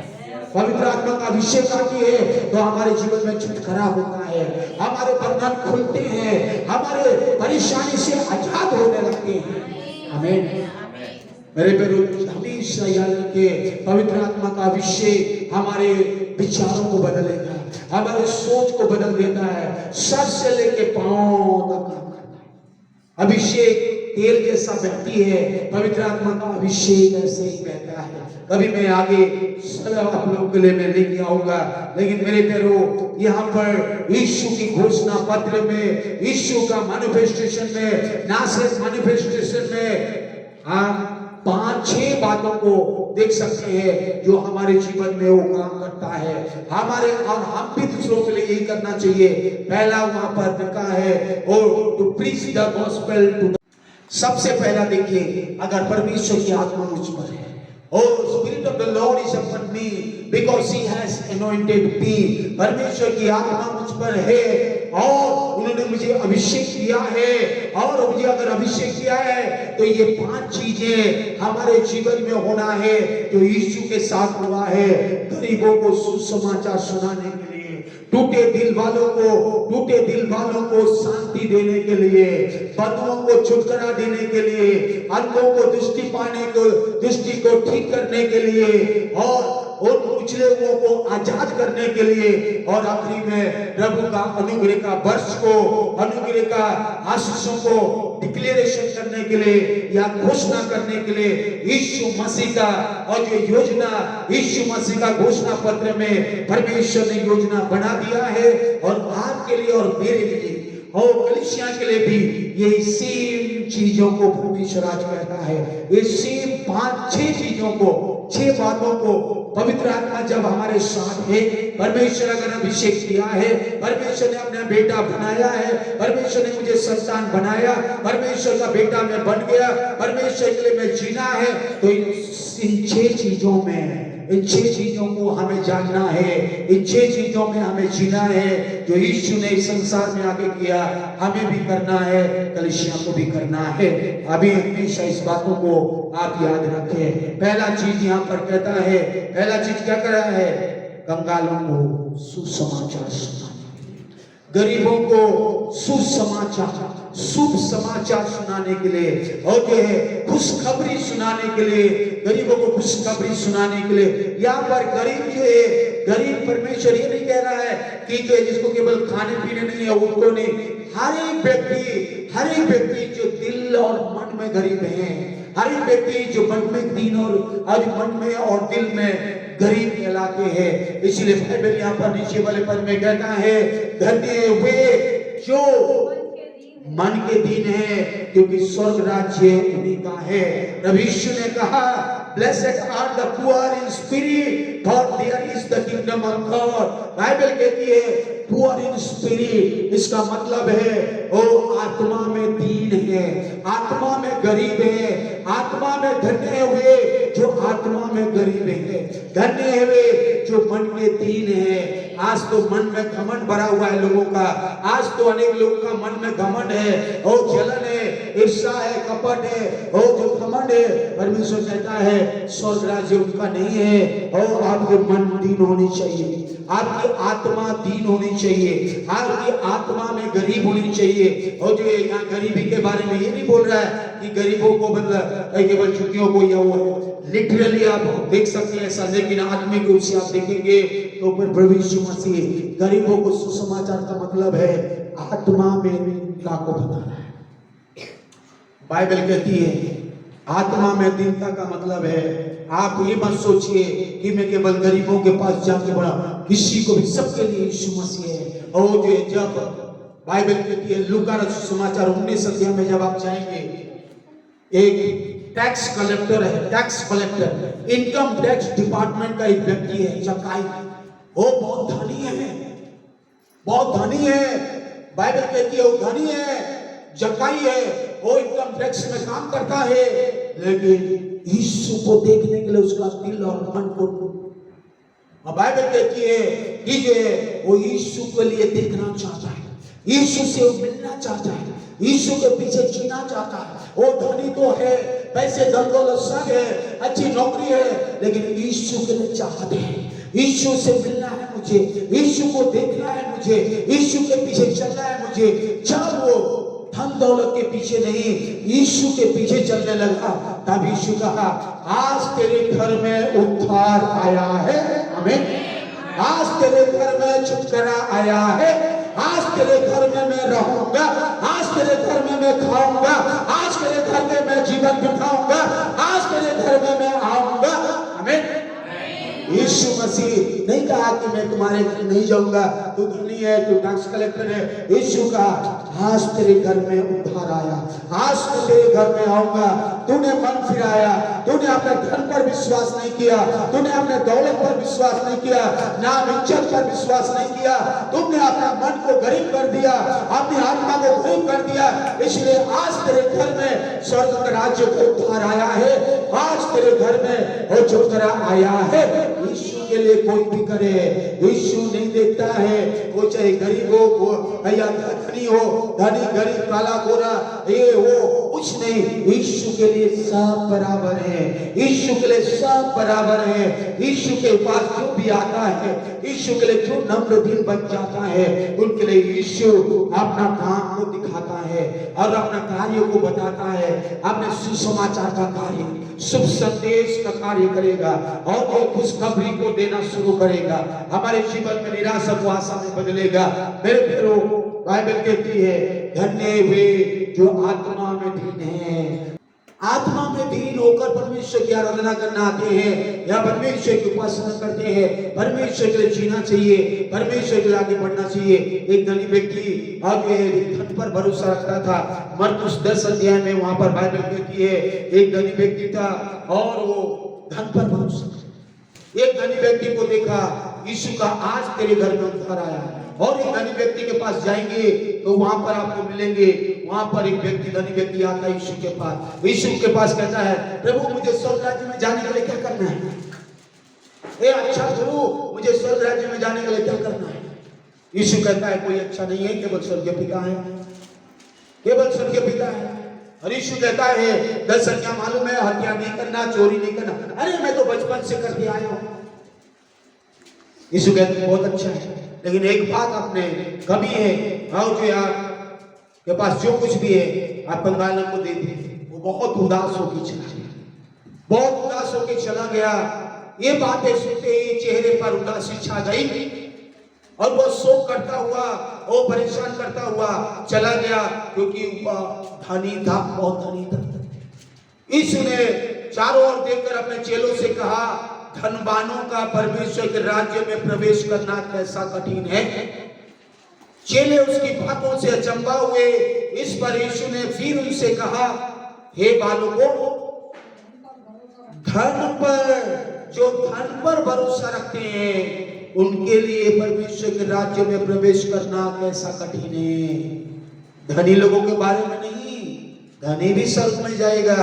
S1: पवित्र आत्मा का अभिषेक आती है तो हमारे जीवन में छुटकारा होता है, हमारे बंधन खुलते हैं, हमारे परेशानी से आजाद होने लगते हैं। आमीन। मेरे प्यारे, हमेशा याद रखिए, पवित्र आत्मा का अभिषेक हमारे विचारों को बदलेगा, हमारे सोच को बदल देता है, सर से लेके पांव तक काम करता है। अभिषेक तेल जैसा बहती है, पवित्र आत्मा का अभिषेक ऐसे ही बहता है। कभी मैं आगे आप लोगों के लिए मैं लेके आऊंगा, लेकिन मेरे प्यारो, यहाँ पर यीशु की घोषणा पत्र में, यीशु का मैनिफेस्टेशन में, नासरत मैनिफेस्टेशन में हम 5-6 बातों को देख सकते हैं जो हमारे जीवन में वो काम करता है हमारे, और हम भी दूसरों के लिए यही करना चाहिए। पहला वहां पर लिखा है, और to preach the gospel to. सबसे पहला देखिए, अगर परमेश्वर की आत्मा मुझ पर है, Oh, Spirit of the Lord is upon me because He has anointed me. परमेश्वर की आत्मा मुझ पर है और उन्होंने मुझे अभिषेक किया है, और मुझे अगर अभिषेक किया है तो ये 5 चीजें हमारे जीवन में होना है जो यीशु के साथ हुआ है। गरीबों को सुसमाचार सुनाने के लिए, टूटे दिल वालों को शांति देने के लिए, बंधुओं को छुटकारा देने के लिए, अंधों को दृष्टि को ठीक करने के लिए, और उन कुचले हुओं को आजाद करने के लिए, और आखिरी में प्रभु का अनुग्रह का वर्ष को, अनुग्रह का आशीषों को डिक्लेरेशन करने के लिए या घोषणा करने के लिए यीशु मसीह का, और जो योजना यीशु मसीह का घोषणा पत्र में परमेश्वर ने योजना बना दिया है, और आपके लिए और मेरे लिए और कलीसिया के लिए भी ये सेम चीजों को परमेश्वर आज कहता है। ये सेम 5-6 चीजों को, 6 बातों को पवित्र आत्मा जब हमारे साथ है, परमेश्वर अगर अभिषेक किया है, परमेश्वर ने अपना बेटा बनाया है, परमेश्वर ने मुझे संतान बनाया, परमेश्वर का बेटा मैं बन गया, परमेश्वर के लिए मैं जीना है, तो इन 6 चीजों में, इन 6 चीजों को हमें जानना है, इन 6 चीजों में हमें जीना है जो यीशु ने इस संसार में आके किया, हमें भी करना है, कलीसिया को भी करना है। अभी हमेशा इस बातों को आप याद रखें। पहला चीज यहाँ पर कहता है, पहला चीज क्या कर रहा है? कंगालों को सुसमाचार सुनाने, गरीबों को सुसमाचार, शुभ समाचार सुनाने के लिए, और जो है खुशखबरी सुनाने के लिए, गरीबों को खुशखबरी सुनाने के लिए। यहाँ पर गरीब जो है, गरीब परमेश्वर ये नहीं कह रहा है कि जो जिसको केवल खाने पीने नहीं है उनको नहीं, हर एक व्यक्ति जो दिल और मन में गरीब है, हर एक व्यक्ति जो मन में दीन और आज मन में और दिल में गरीब कहलाते हैं। इसलिए बाइबल यहाँ पर नीचे वाले पद में कहता है, धन्य वे जो मन के दीन है क्योंकि स्वर्ग राज्य उन्हीं का है। प्रभु यीशु ने कहा, Blessed are the poor in spirit, for there is the kingdom of God. Bible कहती है poor in spirit, इसका मतलब है वो आत्मा में दीन है, आत्मा में गरीब है, आत्मा में धन्य हुए जो आत्मा में गरीब है, धन्य हुए जो मन में दीन है। आज तो मन में घमंड भरा हुआ है लोगों का, आज तो अनेक लोगों का मन में घमंड है, और जलन है, ईर्ष्या है, कपट है, और जो घमंड है, परमेश्वर कहता है स्वर्ग राज्य उनका नहीं है। और आपके मन दीन होनी चाहिए, आपकी आत्मा दीन होनी चाहिए, आपकी आत्मा में गरीब होनी चाहिए। और जो यहाँ गरीबी के बारे में ये नहीं बोल रहा है कि गरीबों को मतलब केवल छुट्टियों को या वो लिटरली आप देख सकते हैं ऐसा, लेकिन आत्मिक रूप से आप देखेंगे तो प्रभु यीशु मसीह गरीबों को सुसमाचार का मतलब है आत्मा में को बताना है। बाइबल कहती है आत्मा में दीनता का मतलब है, आप ये मत सोचिए कि मैं केवल गरीबों के पास जाके बड़ा, किसी को भी, सबके लिए यीशु मसीह है। और जो जब बाइबल कहती है लूका सुसमाचार 19 अध्याय में जब आप जाएंगे, एक टैक्स कलेक्टर है, tax collector, income tax department का एक व्यक्ति है जक्काई, वो बहुत धनी है, बहुत धनी है। बाइबल कहती है वो धनी है, जक्काई है, वो इनकम टैक्स में काम करता है, लेकिन यीशु को देखने के लिए उसका दिल और मन को, बाइबल कहती है कि जो वो यीशु के लिए देखना चाहता है, यीशु से वो मिलना चाहता है, यीशु के पीछे जीना चाहता है। वो धनी तो है, पैसे धन दौलत सब है, अच्छी नौकरी है, लेकिन यीशु के लिए चाहते हैं, यीशु से मिलना है मुझे, यीशु को देखना है मुझे, यीशु के पीछे चलना है मुझे। जब वो धन दौलत के पीछे नहीं, यीशु के पीछे चलने लगा, तब यीशु कहा आज तेरे घर में उद्धार आया है, आमीन। आज तेरे घर में छुटकारा आया है, आज तेरे घर में मैं रहूंगा, आज तेरे घर में मैं खाऊंगा, आज तेरे घर में मैं जीवन बिताऊंगा, आज तेरे घर में मैं आऊंगा, आमीन। यीशु मसीह नहीं कहा कि मैं तुम्हारे घर नहीं जाऊंगा, तू धनी है, तू टैक्स कलेक्टर है। यीशु कहा आज तेरे घर में उद्धार आया, आज मैं तेरे घर में आऊंगा। तूने मन फिराया, तूने अपने धन पर विश्वास नहीं किया, तूने अपने दौलत पर विश्वास नहीं किया, नाम इज्जत पर विश्वास नहीं किया, तुमने अपना मन को गरीब कर दिया, अपनी आत्मा को गरीब कर दिया। इसलिए आज तेरे घर में स्वर्ग का राज्य का उद्धार आया है, आज तेरे घर में वो छुटकारा आया है। यीशु के लिए कोई भी करे, यीशु नहीं देखता है वो चाहे गरीब हो या धनी हो, धनी गरीब काला गोरा ये वो कुछ नहीं, यीशु के लिए सब बराबर है, यीशु के लिए सब बराबर है। यीशु के पास जो भी आता है, यीशु के लिए जो नम्र दिल बन जाता है, उनके लिए यीशु अपना काम को दिखाता है और अपना कार्य को बताता है, अपने सुसमाचार का कार्य, शुभ संदेश का कार्य करेगा और वो खुशखबरी को देना शुरू करेगा, हमारे जीवन में निराशा को आशा में बदलेगा। मेरे प्यारो, बाइबल कहती है धन्य वे जो आत्मा में दीन है, आत्मा में दीन होकर परमेश्वर की आराधना करना आते हैं या परमेश्वर की उपासना करते हैं। परमेश्वर के लिए जीना चाहिए, परमेश्वर के लिए आगे बढ़ना चाहिए। एक धनी व्यक्ति आगे धन पर भरोसा रखता था। मरकुस 10 अध्याय में वहां पर बाइबल कहती है एक धनी व्यक्ति था और वो धन पर भरोसा, एक धनी व्यक्ति को देखा, यीशु का आज तेरे घर में उद्धार आया। और एक धनी व्यक्ति के पास जाएंगे तो वहां पर आपको मिलेंगे, वहां पर एक व्यक्ति, धनी व्यक्ति आता है यीशु के पास, यीशु के पास कहता है प्रभु मुझे स्वर्ग राज्य में जाने के लिए क्या करना है? ए अच्छा गुरु, मुझे स्वर्ग राज्य में जाने के लिए क्या करना है? यीशु कहता है कोई अच्छा नहीं है, केवल स्वर्गीय पिता है, केवल स्वर्गीय पिता है। और यीशु कहता है 10 आज्ञा मालूम है, हत्या नहीं करना, चोरी नहीं करना। अरे मैं तो बचपन से करके आया हूं। यीशु कहते हैं बहुत अच्छा है, लेकिन एक बात आपने कमी है, आओ जो आप के पास जो कुछ भी है आप कंगालों को दे दीजिए। वो बहुत उदास होकर चला गया, बहुत उदास होकर चला गया। ये बातें सुनते ही चेहरे पर उदासी छा गई और वो शोक करता हुआ, वो परेशान करता हुआ चला गया, क्योंकि धनी था, बहुत धनी था। यीशु ने चारों ओर देखकर अपने चेलों से कहा धनवानों का परमेश्वर के राज्य में प्रवेश करना कैसा कठिन है। चेले उसकी बातों से अचंभा हुए। इस पर यीशु ने फिर उनसे कहा हे बालकों, धन पर, जो धन पर भरोसा रखते हैं उनके लिए परमेश्वर के राज्य में प्रवेश करना कैसा कठिन है। धनी लोगों के बारे में नहीं, धनी भी स्वर्ग में जाएगा,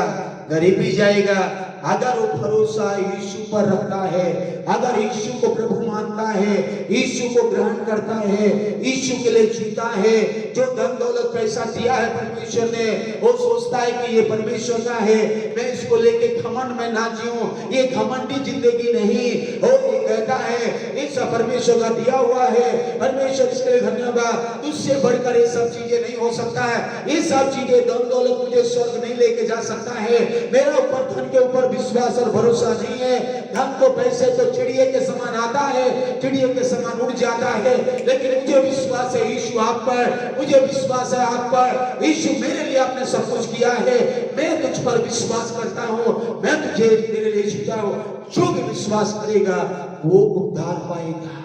S1: गरीब भी जाएगा, अगर वो भरोसा यीशु पर रखता है, अगर यीशु को प्रभु मानता है, यीशु को ग्रहण करता है, यीशु के लिए जीता है। जो धन दौलत पैसा दिया है परमेश्वर ने, वो सोचता है कि ये परमेश्वर का है, मैं इसको लेके घमंड में ना जीऊं, ये घमंडी जिंदगी नहीं। वो कहता है इस परमेश्वर का दिया हुआ है, परमेश्वर इसके लिए धन्यवाद, तुझसे बढ़कर ये सब चीजें नहीं हो सकता है, ये सब चीजें धन दौलत मुझे स्वर्ग नहीं लेके जा सकता है। मेरा ऊपर धन के ऊपर विश्वास और भरोसा नहीं है। धन को पैसे तो चिड़िए के समान आता है, है, चिड़िया के समान उड़ जाता है, लेकिन मुझे विश्वास है यीशु आप पर, मुझे विश्वास है आप पर। यीशु मेरे लिए आपने सब कुछ किया है, मैं तुझ पर विश्वास करता हूँ, मैं तुझे तेरे लिए जीता हूँ। जो भी विश्वास करेगा वो उद्धार पाएगा।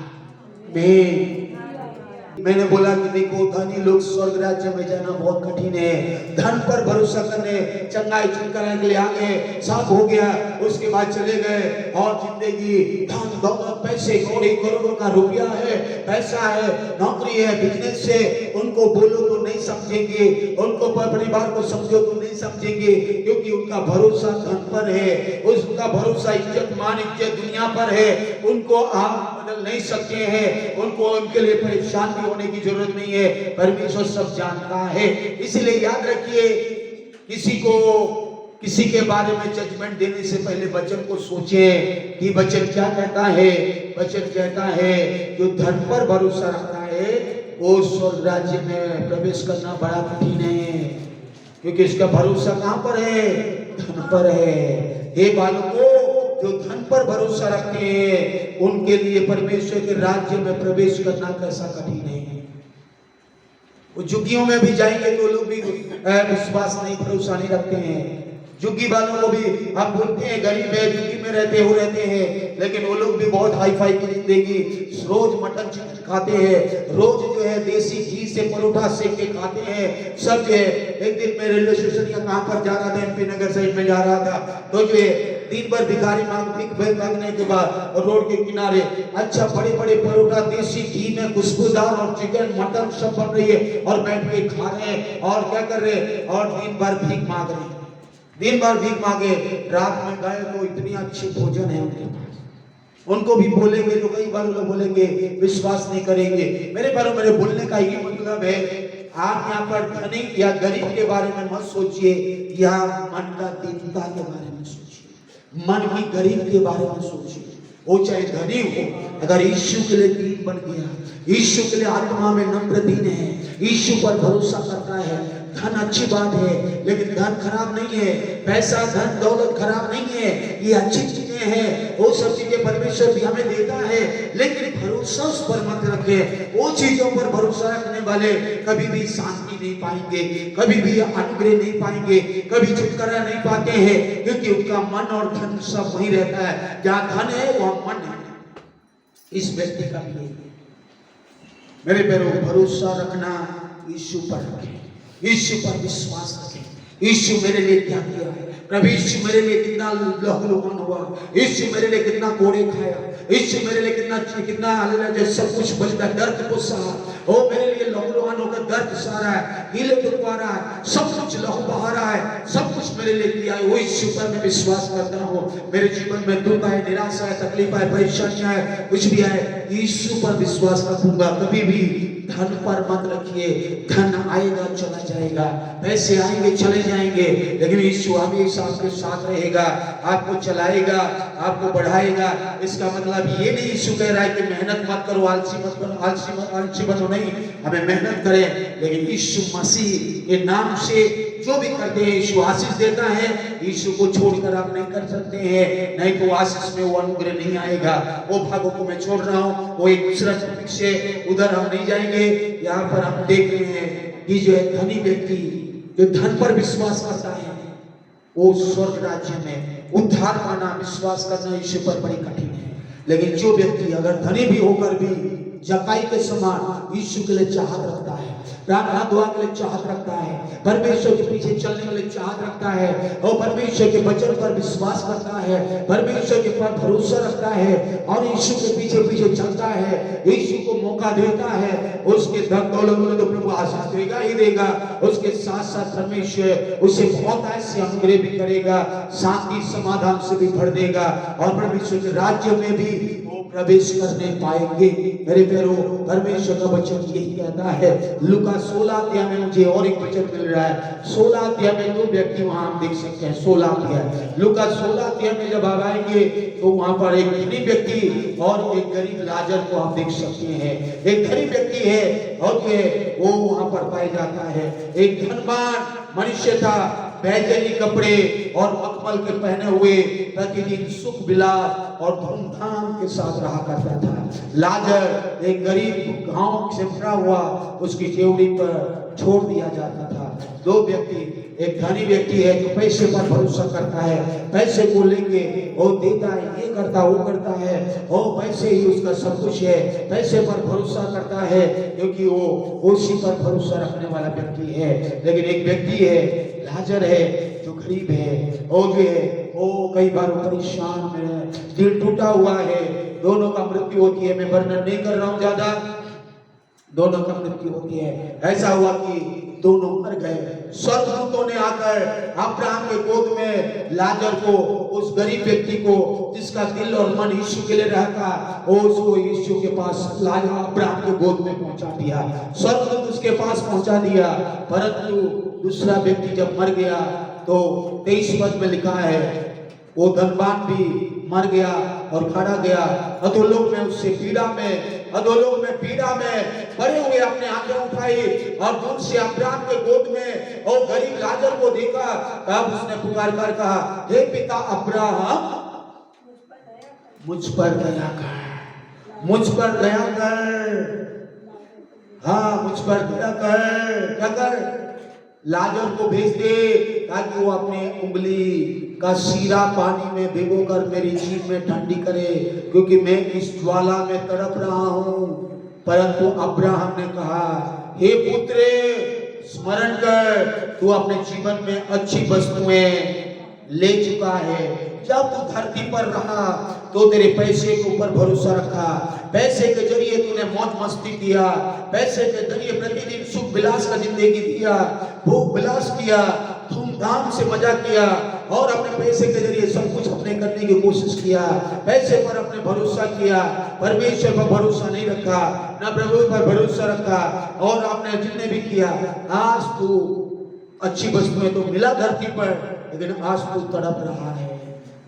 S1: मैंने बोला कि देखो धनी लोग स्वर्ग राज्य में जाना बहुत कठिन है। धन पर भरोसा करने चंगाई चुनकर के लिए आ गए, साफ हो गया, उसके बाद चले गए और जिंदगी धन दौलत पैसे कौड़ी करोड़ों का रुपया है, पैसा है, नौकरी है, बिजनेस से उनको बोलो तो नहीं समझेंगे, उनको परिवार को समझो तो नहीं समझेंगे, क्योंकि उनका भरोसा धन पर है, उसका भरोसा इज्जत मान इज्जत दुनिया पर है। उनको आप बदल नहीं सकते हैं, उनको उनके लिए परेशान भी होने की जरूरत नहीं है, परमेश्वर सब जानता है। इसलिए याद रखिए, किसी के बारे में जजमेंट देने से पहले वचन को सोचें कि वचन क्या कहता है। वचन कहता है जो धन पर भरोसा रखता है वो स्वर्ग राज्य में प्रवेश करना बड़ा कठिन है, क्योंकि इसका भरोसा कहां पर है? धन पर है। हे बालकों, जो धन पर भरोसा रखते हैं उनके लिए परमेश्वर के राज्य में प्रवेश करना कैसा कठिन है। वो झुग्गियों में भी जाएंगे तो लोग भी विश्वास नहीं, भरोसा नहीं रखते हैं। झुग्गी वालों को भी आप बोलते हैं गरीब है, झुग्गी में रहते हैं, लेकिन वो लोग भी बहुत हाई फाई की जिंदगी, रोज मटन चिकन खाते हैं, रोज जो है देसी घी से परोठा सेक के खाते हैं, सब जो है। एक दिन मैं रेलवे स्टेशन या कहां पर जा रहा था, एमपी नगर साइड में जा रहा था, तो जो है दिन भर भिखारी मांगने के बाद रोड के किनारे अच्छा बड़े बड़े परोठा देसी घी में खुशबूदार और चिकन मटन सब बन रही है और बैठ के खा रहे हैं और क्या कर रहे हैं, और दिन भर भीख मांग रहे हैं, दिन भर भीख मांगे। रात में गए तो इतनी अच्छी भोजन है उनके पास, उनको भी बोलेंगे तो कई बार लोग बोलेंगे, विश्वास नहीं करेंगे। मेरे बोलने का ये मतलब है, आप यहाँ पर धनी या गरीब के बारे में मत सोचिए, यहाँ मन का दीनता के बारे में सोचिए, मन की गरीब के बारे में सोचिए। वो चाहे धनी हो, अगर यीशु के लिए दीन बन गया, यीशु के लिए आत्मा में नम्र दीन है, यीशु पर भरोसा करता है, धन अच्छी बात है, लेकिन धन खराब नहीं है, पैसा धन दौलत खराब नहीं है, ये अच्छी चीजें हैं, वो सब चीजें परमेश्वर भी हमें देता है, लेकिन भरोसा उस पर मत रखें। वो चीजों पर भरोसा रखने वाले कभी भी शांति नहीं पाएंगे, कभी भी अनुग्रह नहीं पाएंगे, कभी छुटकारा नहीं पाते हैं, क्योंकि उनका मन और धन सब वही रहता है। जहाँ धन है वहाँ मन है। इस व्यक्ति का भी मेरे पैरों भरोसा रखना, यीशु पर रखें, यीशु पर विश्वास रखें। यीशु मेरे लिए क्या किया है, प्रभु यीशु मेरे लिए कितना लहूलुहान हुआ, यीशु मेरे लिए कितना कोड़े खाया, यीशु मेरे लिए कितना हालेलुया सब कुछ बचता, दर्द को सहा, ओ मेरे लिए लहूलुहान होकर दर्द सहा रहा है, हीले दुखवा रहा है, सब कुछ लहू बहा रहा है, सब कुछ मेरे लिए किया है। वो यीशु पर मैं विश्वास करता हूँ। मेरे जीवन में दुख है, निराशा है, तकलीफ है, परेशानियां है, कुछ भी है, यीशु पर विश्वास रखूंगा। कभी भी धन पर मत रखिए, धन आएगा चला जाएगा, पैसे आएंगे चले जाएंगे, लेकिन यीशु हमेशा आपके साथ रहेगा, आपको चलाएगा, आपको बढ़ाएगा। इसका मतलब ये नहीं यीशु कह रहा है कि मेहनत मत करो, आलसी मत बनो, आलसी बनो नहीं, हमें मेहनत करें, लेकिन यीशु मसीह के नाम से जो भी करते हैं यीशु आशीष देता है। यीशु को छोड़कर आप नहीं कर सकते हैं, नहीं तो आशीष में वो अनुग्रह नहीं आएगा। वो भागों को मैं छोड़ रहा हूँ, वो एक दूसरा टॉपिक से उधर हम नहीं जाएंगे। यहाँ पर हम देख रहे हैं कि जो धनी व्यक्ति जो धन पर विश्वास करता है वो स्वर्ग राज्य में उद्धार पाना, विश्वास करना यीशु पर बड़ी कठिन है। लेकिन जो व्यक्ति अगर धनी भी होकर भी जकाई के समान यीशु के लिए चाहत रखता है, प्रार्थना दुआ के लिए चाहत रखता है, परमेश्वर के पीछे चलने के लिए चाहत रखता है, और परमेश्वर के वचन पर विश्वास करता है, परमेश्वर के पर भरोसा रखता है और यीशु के पीछे पीछे चलता है, यीशु को मौका देता है, उसके धन दौलत में तो प्रभु आशीष देगा ही देगा, उसके साथ साथ परमेश्वर उसे बहुत ऐसे अनुग्रह भी करेगा, शांति समाधान से भी भर देगा और परमेश्वर के राज्य में भी प्रवेश करने पाएंगे। मेरे प्यारो, परमेश्वर का वचन यही कहता है। लूका 16 अध्याय में मुझे और एक वचन मिल रहा है। 16 अध्याय में दो व्यक्ति वहां आप देख सकते हैं। 16 अध्याय, लूका 16 अध्याय में जब आप आएंगे तो वहां पर एक धनी व्यक्ति और एक गरीब लाजर को आप देख सकते हैं। एक धनी व्यक्ति है और वो वहां पर पाया जाता है। एक धनवान मनुष्य था बैजनी कपड़े और मखमल के पहने हुए प्रतिदिन सुख विलास और धूमधाम के साथ रहा करता था। लाजर एक गरीब गांव से भरा हुआ उसकी चेवड़ी पर छोड़ दिया जाता था। दो व्यक्ति, एक धनी व्यक्ति है जो पैसे पर भरोसा करता है, पैसे को लेके वो देता है, ये करता वो करता है, और पैसे ही उसका सब कुछ है, पैसे पर भरोसा करता है क्योंकि वो उसी पर भरोसा रखने वाला व्यक्ति है। लेकिन एक व्यक्ति है, लाजर है, जो गरीब है, वो जो है वो कई बार परेशान में, दिल टूटा हुआ है, दोनों का मृत्यु होती है। मैं वर्णन नहीं कर रहा हूं ज्यादा, दोनों का मृत्यु होती है। ऐसा हुआ कि दोनों मर गए। स्वर्गदूतों ने आकर अब्राहम के गोद में लाजर को, उस गरीब व्यक्ति को जिसका दिल और मन यीशु के लिए रहता, वो उसको यीशु के पास लाजर अब्राहम के गोद में पहुंचा दिया, स्वर्गदूत उसके पास पहुंचा दिया। परंतु दूसरा व्यक्ति जब मर गया तो 23 पद में लिखा है वो धनवान भी मर गया और खड़ा गया अधोलोक में, उससे पीड़ा में, अधोलोक में पीड़ा में पड़े हुए अपने आंखें उठाई और दूर से अब्राहम के गोद में और गरीब लाजर को देखा। तब उसने पुकार कर कहा, हे पिता अब्राहम, मुझ पर दया कर, मुझ पर दया कर, हाँ मुझ पर दया कर। क्या कर? लाजर को भेज दे ताकि वो अपने उंगली का सीरा पानी में भिगोकर मेरी जीभ में ठंडी करे, क्योंकि मैं इस ज्वाला में तड़प रहा हूं। परंतु अब्राहम ने कहा, हे पुत्र, स्मरण कर, तू अपने जीवन में अच्छी वस्तुएं ले चुका है। जब तू धरती पर रहा तो तेरे पैसे के ऊपर भरोसा रखा, पैसे के जरिए तूने मौज मस्ती किया, पैसे के जरिए प्रतिदिन सुख विलास का जिंदगी दिया, भूख विलास किया, धूमधाम से मजा किया और अपने पैसे के जरिए सब कुछ अपने करने की कोशिश किया। पैसे पर अपने भरोसा किया, परमेश्वर पर भरोसा नहीं रखा, ना प्रभु पर भरोसा रखा, और आपने जितने भी किया, आज तू अच्छी वस्तुएं तो मिला धरती पर, लेकिन आज तू तड़प रहा है।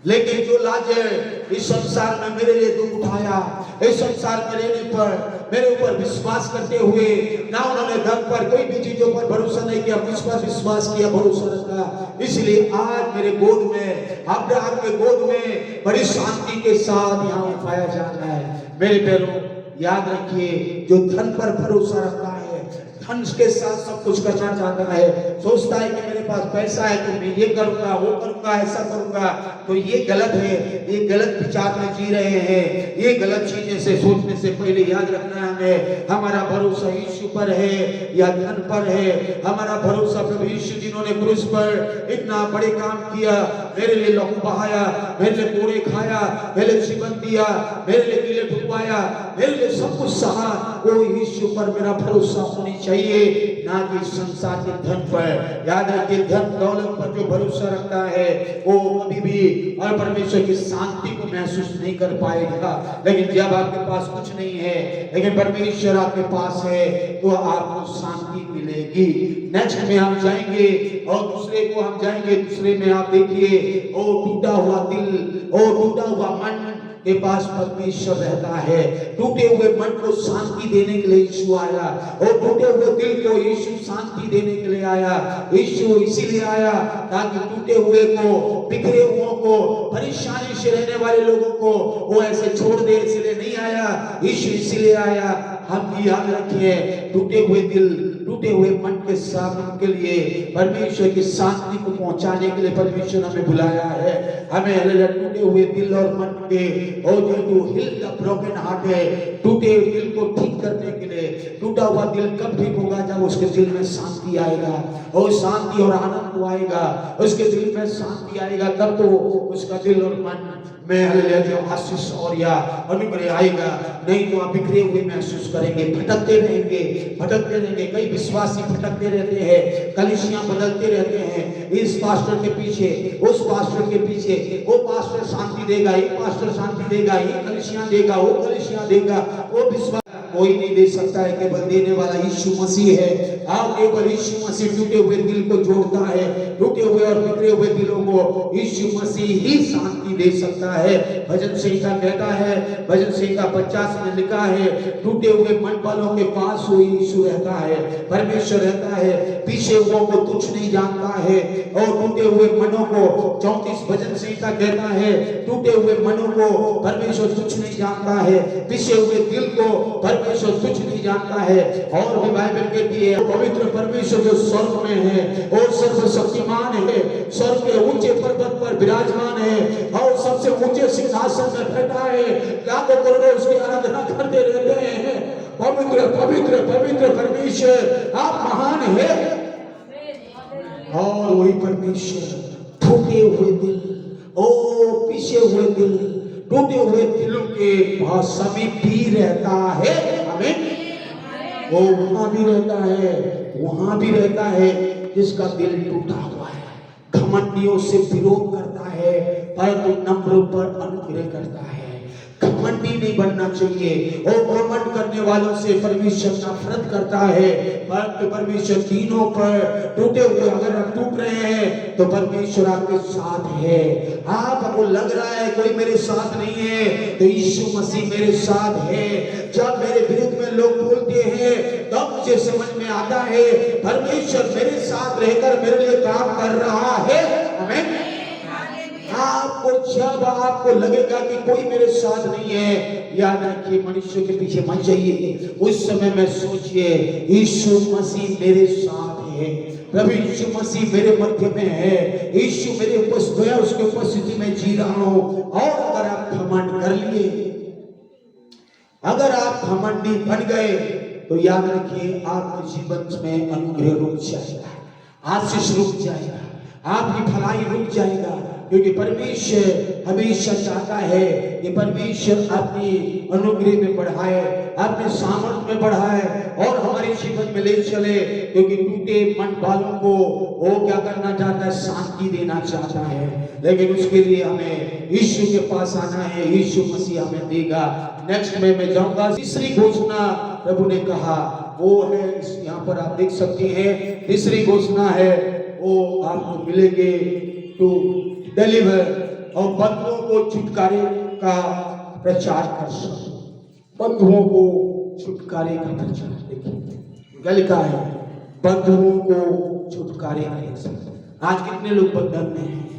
S1: लेकिन जो लाजर इस संसार में मेरे लिए दुख उठाया, इस संसार में रहने पर मेरे ऊपर विश्वास करते हुए, ना उन्होंने धन पर कोई भी चीजों पर भरोसा नहीं किया, मुझ पर विश्वास किया, भरोसा रखा, इसलिए आज मेरे गोद में, अब्राहम के गोद में बड़ी शांति के साथ यहाँ उठाया जाता है। मेरे प्यारों, याद रखिए, जो धन पर भरोसा रखता है, धन के साथ सब कुछ करना चाहता है, सोचता है कि मेरे पास पैसा है तो मैं ये करूंगा, वो करूंगा, ऐसा करूंगा, तो ये गलत है, ये गलत विचार में जी रहे हैं। ये गलत चीजें से सोचने से पहले याद रखना है हमें, हमारा भरोसा यीशु पर है या धन पर है? हमारा भरोसा प्रभु यीशु जिन्होंने क्रूस पर इतना बड़े काम किया, मेरे लिए लहू बहाया, मेरे लिए कोड़े खाया, मेरे लिए जीवन दिया, मेरे लिए कीले ठुकवाया, मेरे लिए सब कुछ सहा, वो यीशु पर मेरा भरोसा होनी चाहिए, ना कि संसार के धन पर। याद रखिए, धन दौलत पर जो भरोसा रखता है वो कभी भी और परमेश्वर की शांति को महसूस नहीं कर पाएगा। लेकिन जब आपके पास कुछ नहीं है लेकिन परमेश्वर आपके पास है तो आपको शांति मिलेगी। नेक्स्ट में हम जाएंगे और दूसरे को हम जाएंगे, दूसरे में आप देखिए, ओ टूटा हुआ दिल, ओ टूटा हुआ मन के पास परमेश्वर रहता है। टूटे हुए मन को शांति देने के लिए यीशु आया, और टूटे हुए दिल को यीशु शांति देने के लिए आया। यीशु इसीलिए आया ताकि टूटे हुए को, बिखरे हुओं को, परेशानी से रहने वाले लोगों को वो ऐसे छोड़ दे, इसलिए नहीं आया। यीशु इसीलिए आया, हम भी याद रखिए, टूटे हुए दिल, टूटे हुए मन के साथ उनके लिए परमेश्वर की शांति को पहुंचाने के लिए परमेश्वर हमें बुलाया है। हमें टूटे हुए दिल और मन के, और जो हिल द ब्रोकन हार्ट है, टूटे हुए दिल को ठीक करने के लिए। टूटा हुआ दिल कब ठीक होगा? जब उसके दिल में शांति आएगा, और शांति और आनंद आएगा, उसके दिल में शांति आएगा, तब तो उसका दिल और मन में हालेलुया आशीष और या अनुग्रह आएगा। नहीं तो आप बिखरे हुए महसूस करेंगे, भटकते रहेंगे, भटकते रहेंगे। कई विश्वासी भटकते रहते हैं, कलीसियां बदलते रहते हैं, इस पास्टर के पीछे, उस पास्टर के पीछे, वो पास्टर शांति देगा, ये पास्टर शांति देगा, ये कलीसियां देगा, वो कलीसियां देगा, वो विश्वास कोई नहीं दे सकता है, केवल देने वाला यीशु मसीह है। आप केवल यीशु मसीह टूटे हुए दिल को जोड़ता है, टूटे हुए और बिखरे हुए दिलों को यीशु मसीह ही शांति दे सकता है। भजन संहिता कहता है, भजन संहिता 50 में लिखा है, टूटे हुए मन वालों के पास वो यीशु रहता है, परमेश्वर रहता है, पीछे हुओं को तुच्छ नहीं जानता है और टूटे हुए मनों को 34 भजन संहिता कहता है, टूटे हुए मनों को परमेश्वर तुच्छ नहीं जानता है, पीछे हुए दिल को परमेश्वर तुच्छ नहीं जानता है। और भी बाइबल कहती है, पवित्र परमेश्वर जो स्वर्ग में है और सर्वशक्तिमान है, स्वर्ग के ऊंचे पर्वत पर विराजमान है और सबसे ऊंचे सिंहासन में बैठा है, लाखों करोड़ों उसकी आराधना करते रहते हैं। पवित्र पवित्र पवित्र परमेश्वर आप महान है। और वही परमेश्वर टूटे हुए दिल और पीछे हुए दिल, टूटे हुए दिलों के बहुत समीप भी रहता है। आमीन। वो वहां भी रहता है, वहां भी रहता है जिसका दिल टूटा हुआ है, घमंडियों से विरोध करता है परंतु नम्रों पर अनुग्रह करता है। घमंडी नहीं बनना चाहिए और घमंड करने वालों से परमेश्वर नफरत करता है, परंतु परमेश्वर तीनों पर टूटे हुए अगर आप टूट रहे हैं तो परमेश्वर आपके साथ है। आपको लग रहा है कोई मेरे साथ नहीं है तो यीशु मसीह मेरे साथ है। जब मेरे विरुद्ध में लोग बोलते हैं तब मुझे समझ में आता है परमेश्वर मेरे साथ रहकर मेरे लिए काम कर रहा है। आमीन। आपको जब आपको लगेगा कि कोई मेरे साथ नहीं है, याद रखिए मनुष्य के पीछे मत जाइए, उस समय में सोचिए यीशु मसीह मेरे साथ है, प्रभु यीशु मसीह मेरे मध्य में है, यीशु मेरे उपस्थित है, उसके उपस्थिति में जी रहा हूं। और अगर आप घमंड कर लिए, अगर आप घमंडी बन गए तो याद रखिए आपके जीवन में अनुग्रह रुक जाएगा, आशीष रुक जाएगा, आपकी भलाई रुक जाएगा, क्योंकि परमेश्वर हमेशा चाहता है कि परमेश्वर अपनी अनुग्रह में बढ़ाए, अपने सामर्थ्य में बढ़ाए और हमारे जीवन में ले चले। क्योंकि टूटे मन वालों को वो क्या करना चाहता है, शांति देना चाहता है, लेकिन उसके लिए हमें यीशु के पास आना है, यीशु मसीह हमें देगा। नेक्स्ट में मैं जाऊंगा, तीसरी घोषणा प्रभु ने कहा वो है, यहाँ पर आप देख सकते हैं, तीसरी घोषणा है वो आपको मिलेंगे टू डिलीवर और बंधुओं को छुटकारे का प्रचार कर सको, बंधुओं को छुटकारे का प्रचार। देखिए क्या लिखा है, बंधुओं को छुटकारे का प्रचार। आज कितने लोग बंधन में हैं,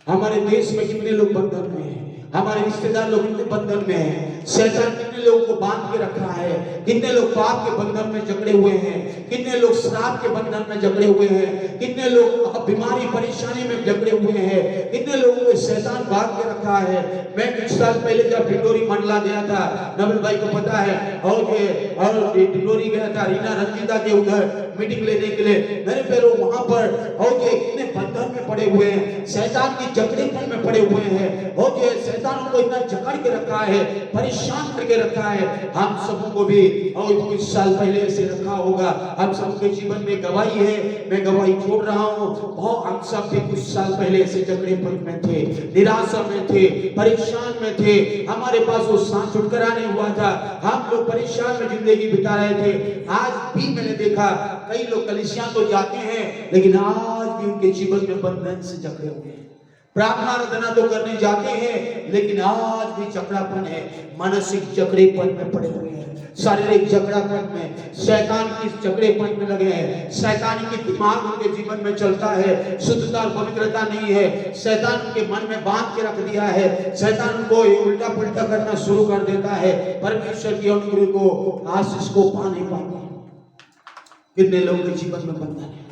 S1: हमारे देश में कितने लोग बंधन में हैं, हमारे रिश्तेदार लोग कितने बंधन में हैं, शैतान कितने लोगों को बांध के रखा है, कितने लोग पाप के बंधन में जकड़े हुए हैं, कितने लोग श्राप के बंधन में जकड़े हुए हैं, कितने लोग बीमारी परेशानी में जकड़े हुए हैं, कितने लोगों को शैतान बांध के रखा है। मैं कुछ साल पहले जब डिंडोरी मंडला गया था, नवल भाई को पता है, और डिंडोरी गया था रीना रंजीता के उधर मीटिंग लेने के लिए, मेरे पैरों वहां पर और ये कितने बंधन में पड़े हुए हैं, शैतान की जकड़ेपन में पड़े हुए हैं, और ये शैतान को इतना जकड़ के रखा है, परेशान करके रखा है। हम सबों को भी और कुछ साल पहले से रखा होगा, हम सबके जीवन में गवाही है, मैं गवाही छोड़ रहा हूँ, बहुत हम सब भी कुछ साल पहले से जकड़ेपन में थे, निराशा में थे, परेशान में थे, हमारे पास वो सांस छुटकारा नहीं हुआ था, हम लोग परेशान में जिंदगी बिता रहे थे। आज भी मैंने देखा कई लोग कलीसिया तो जाते हैं लेकिन आज भी उनके जीवन में बंधन से जकड़े हुए हैं, प्रार्थना आराधना तो करने जाते हैं लेकिन आज भी जकड़ापन है, मानसिक जकड़ेपन में पड़े हुए हैं, शारीरिक जकड़ापन में, शैतान की जकड़ेपन में लगे हैं, शैतान की दिमाग उनके जीवन में चलता है, शुद्धता और पवित्रता नहीं है, शैतान उनके मन में बांध के रख दिया है, शैतान उनको उल्टा पुल्टा करना शुरू कर देता है, परमेश्वर की अनुग्रह को आशीष को पा नहीं पाते। कितने लोगों के जीवन में बंधन है,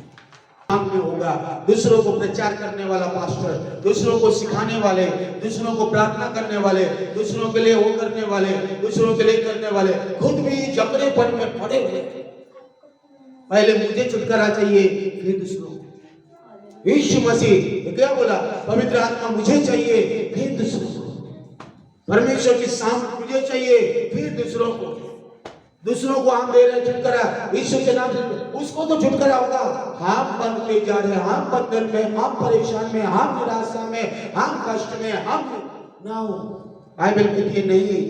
S1: में होगा, दूसरों को प्रचार करने वाला पास्टर, दूसरों को सिखाने वाले, दूसरों को प्रार्थना करने वाले, दूसरों के लिए वो करने वाले, दूसरों के लिए करने वाले, खुद भी जकड़ेपन में पड़े हुए। पहले मुझे छुटकारा चाहिए फिर दूसरों को। यीशु मसीह क्या बोला, पवित्र आत्मा मुझे चाहिए फिर दूसरों को, परमेश्वर की सामर्थ मुझे चाहिए फिर दूसरों को। दूसरों को हम दे रहे छुटकारा यीशु के नाम से, उसको तो छुटकारा होगा। हम बनते जा रहे हैं, हम बंधन में, हम परेशान में, हम निराशा में, हम कष्ट में, हम ना हो। बाइबल कहती है नहीं,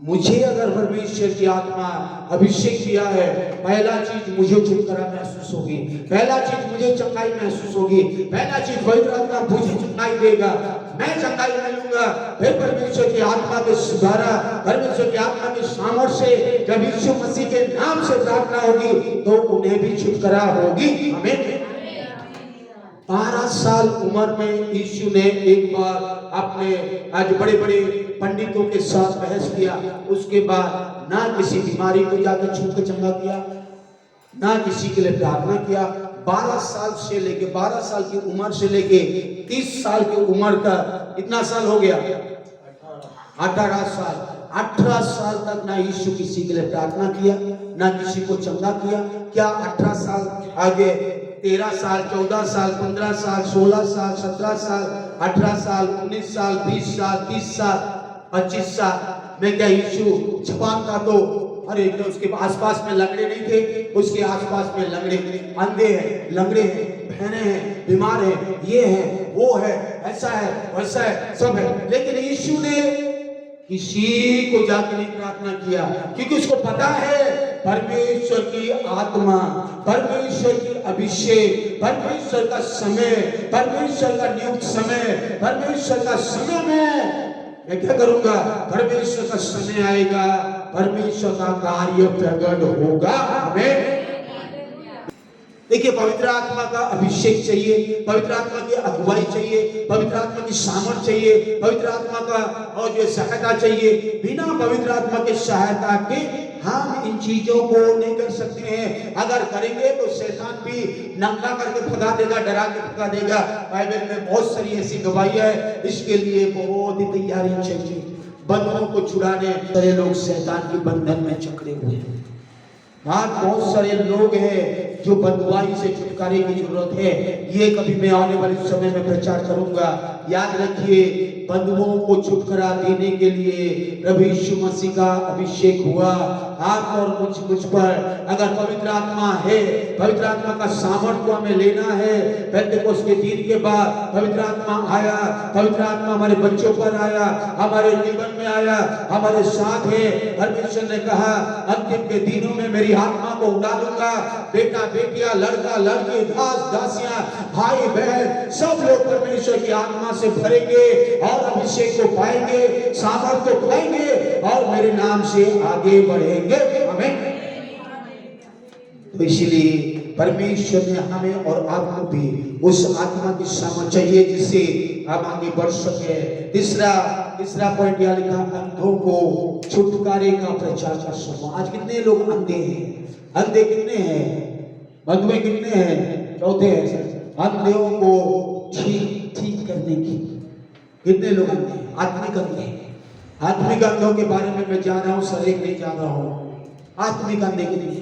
S1: मुझे अगर परमेश्वर की आत्मा अभिषेक किया है, पहला चीज मुझे छुटकारा महसूस होगी, पहला चीज मुझे चंगाई महसूस होगी, पहला चीज पवित्र आत्मा मुझे चंगाई देगा, मैं चंगाई मिलूंगा। फिर परमेश्वर की आत्मा के द्वारा, परमेश्वर की आत्मा के सामर्थ्य से जब यीशु मसीह के नाम से प्रार्थना होगी तो उन्हें भी छुटकारा होगी। आमीन। 12 साल उम्र में यीशु ने एक बार अपने आज बड़े बड़े पंडितों के साथ बहस किया। उसके बाद ना किसी बीमारी को जाकर छू के चंगा किया, ना किसी के लिए प्रार्थना किया। 12 साल से लेके 12 साल की उम्र से लेके 30 साल की उम्र तक, इतना साल हो गया 18 साल, 18 साल तक ना यीशु किसी के लिए प्रार्थना किया, ना किसी को चंगा किया। क्या 18 साल आगे 13 साल, 14 साल, 15 साल, 16 साल, 17 साल, 18 साल, 19 साल, 20 साल, 30 साल, 25 साल में क्या यीशु छपान था? तो अरे तो उसके आसपास में लंगड़े नहीं थे, उसके आसपास में लंगड़े, अंधे हैं, लंगड़े हैं, बहने हैं, बीमार हैं, ये है, वो है, ऐसा है, वैसा है, सब है। लेकिन यीशु ने किसी को जाकर नहीं प्रार्थना किया, क्योंकि उसको पता है परमेश्वर की आत्मा, परमेश्वर की अभिषेक, परमेश्वर का समय, परमेश्वर का नियुक्त समय, परमेश्वर का समय में मैं क्या करूंगा? परमेश्वर का समय आएगा, परमेश्वर का कार्य प्रकट होगा। हमें देखिए, पवित्र आत्मा का अभिषेक चाहिए, पवित्र आत्मा की अगुवाई चाहिए, पवित्र आत्मा की सामर्थ चाहिए, पवित्र आत्मा का और जो सहायता चाहिए। बिना पवित्र आत्मा की सहायता के हम इन चीजों को नहीं कर सकते हैं। अगर करेंगे तो शैतान भी नंगा करके भगा देगा, डरा के भगा देगा। बाइबल में बहुत सारी ऐसी गवाही है, इसके लिए बहुत ही तैयारी चाहिए। बंधनों को छुड़ाने सारे लोग शैतान के बंधन में जकड़े हुए हैं। हाँ, बहुत सारे लोग हैं जो बंधुआई से छुटकारे की जरूरत है। ये कभी मैं आने वाले समय में प्रचार करूंगा। याद रखिए, बंधुओं को छुटकारा देने के लिए प्रभु यीशु मसीह का अभिषेक हुआ आप और मुझ पर। अगर पवित्र आत्मा है, पवित्र आत्मा का सामर्थ्य को हमें लेना है। पेंटेकोस्त के दिन के बाद पवित्र आत्मा आया, पवित्र आत्मा हमारे बच्चों पर आया, हमारे जीवन में आया, हमारे साथ है। परमेश्वर ने कहा, अंतिम के दिनों में मेरी आत्मा को उड़ा दूंगा। बेटा बेटियां, लड़का लड़की, दास दासियां, भाई बहन, सब लोग परमेश्वर की आत्मा से भरेंगे और अभिषेक को पाएंगे, सामर्थ्य को पाएंगे और मेरे नाम से आगे बढ़ेंगे। आमीन। तो इसलिए परमेश्वर ने हमें और आपको भी उस आत्मा की सामर्थ्य चाहिए जिससे हम आगे बढ़ सके। तीसरा पॉइंट यह लिखा, अंधों को छुटकारे का प्रचार कर सको। आज कितने लोग अंधे हैं? अंधे कितने हैं? बंधुए कितने हैं? चौथे हैं। अंधों को ठीक करने की कितने लोग अंधे हैं? आत्मिक अंधे। आत्मिक अंधों के बारे में मैं जान रहा हूँ, सर एक नहीं जान रहा हूँ। आत्मिक अंधे के लिए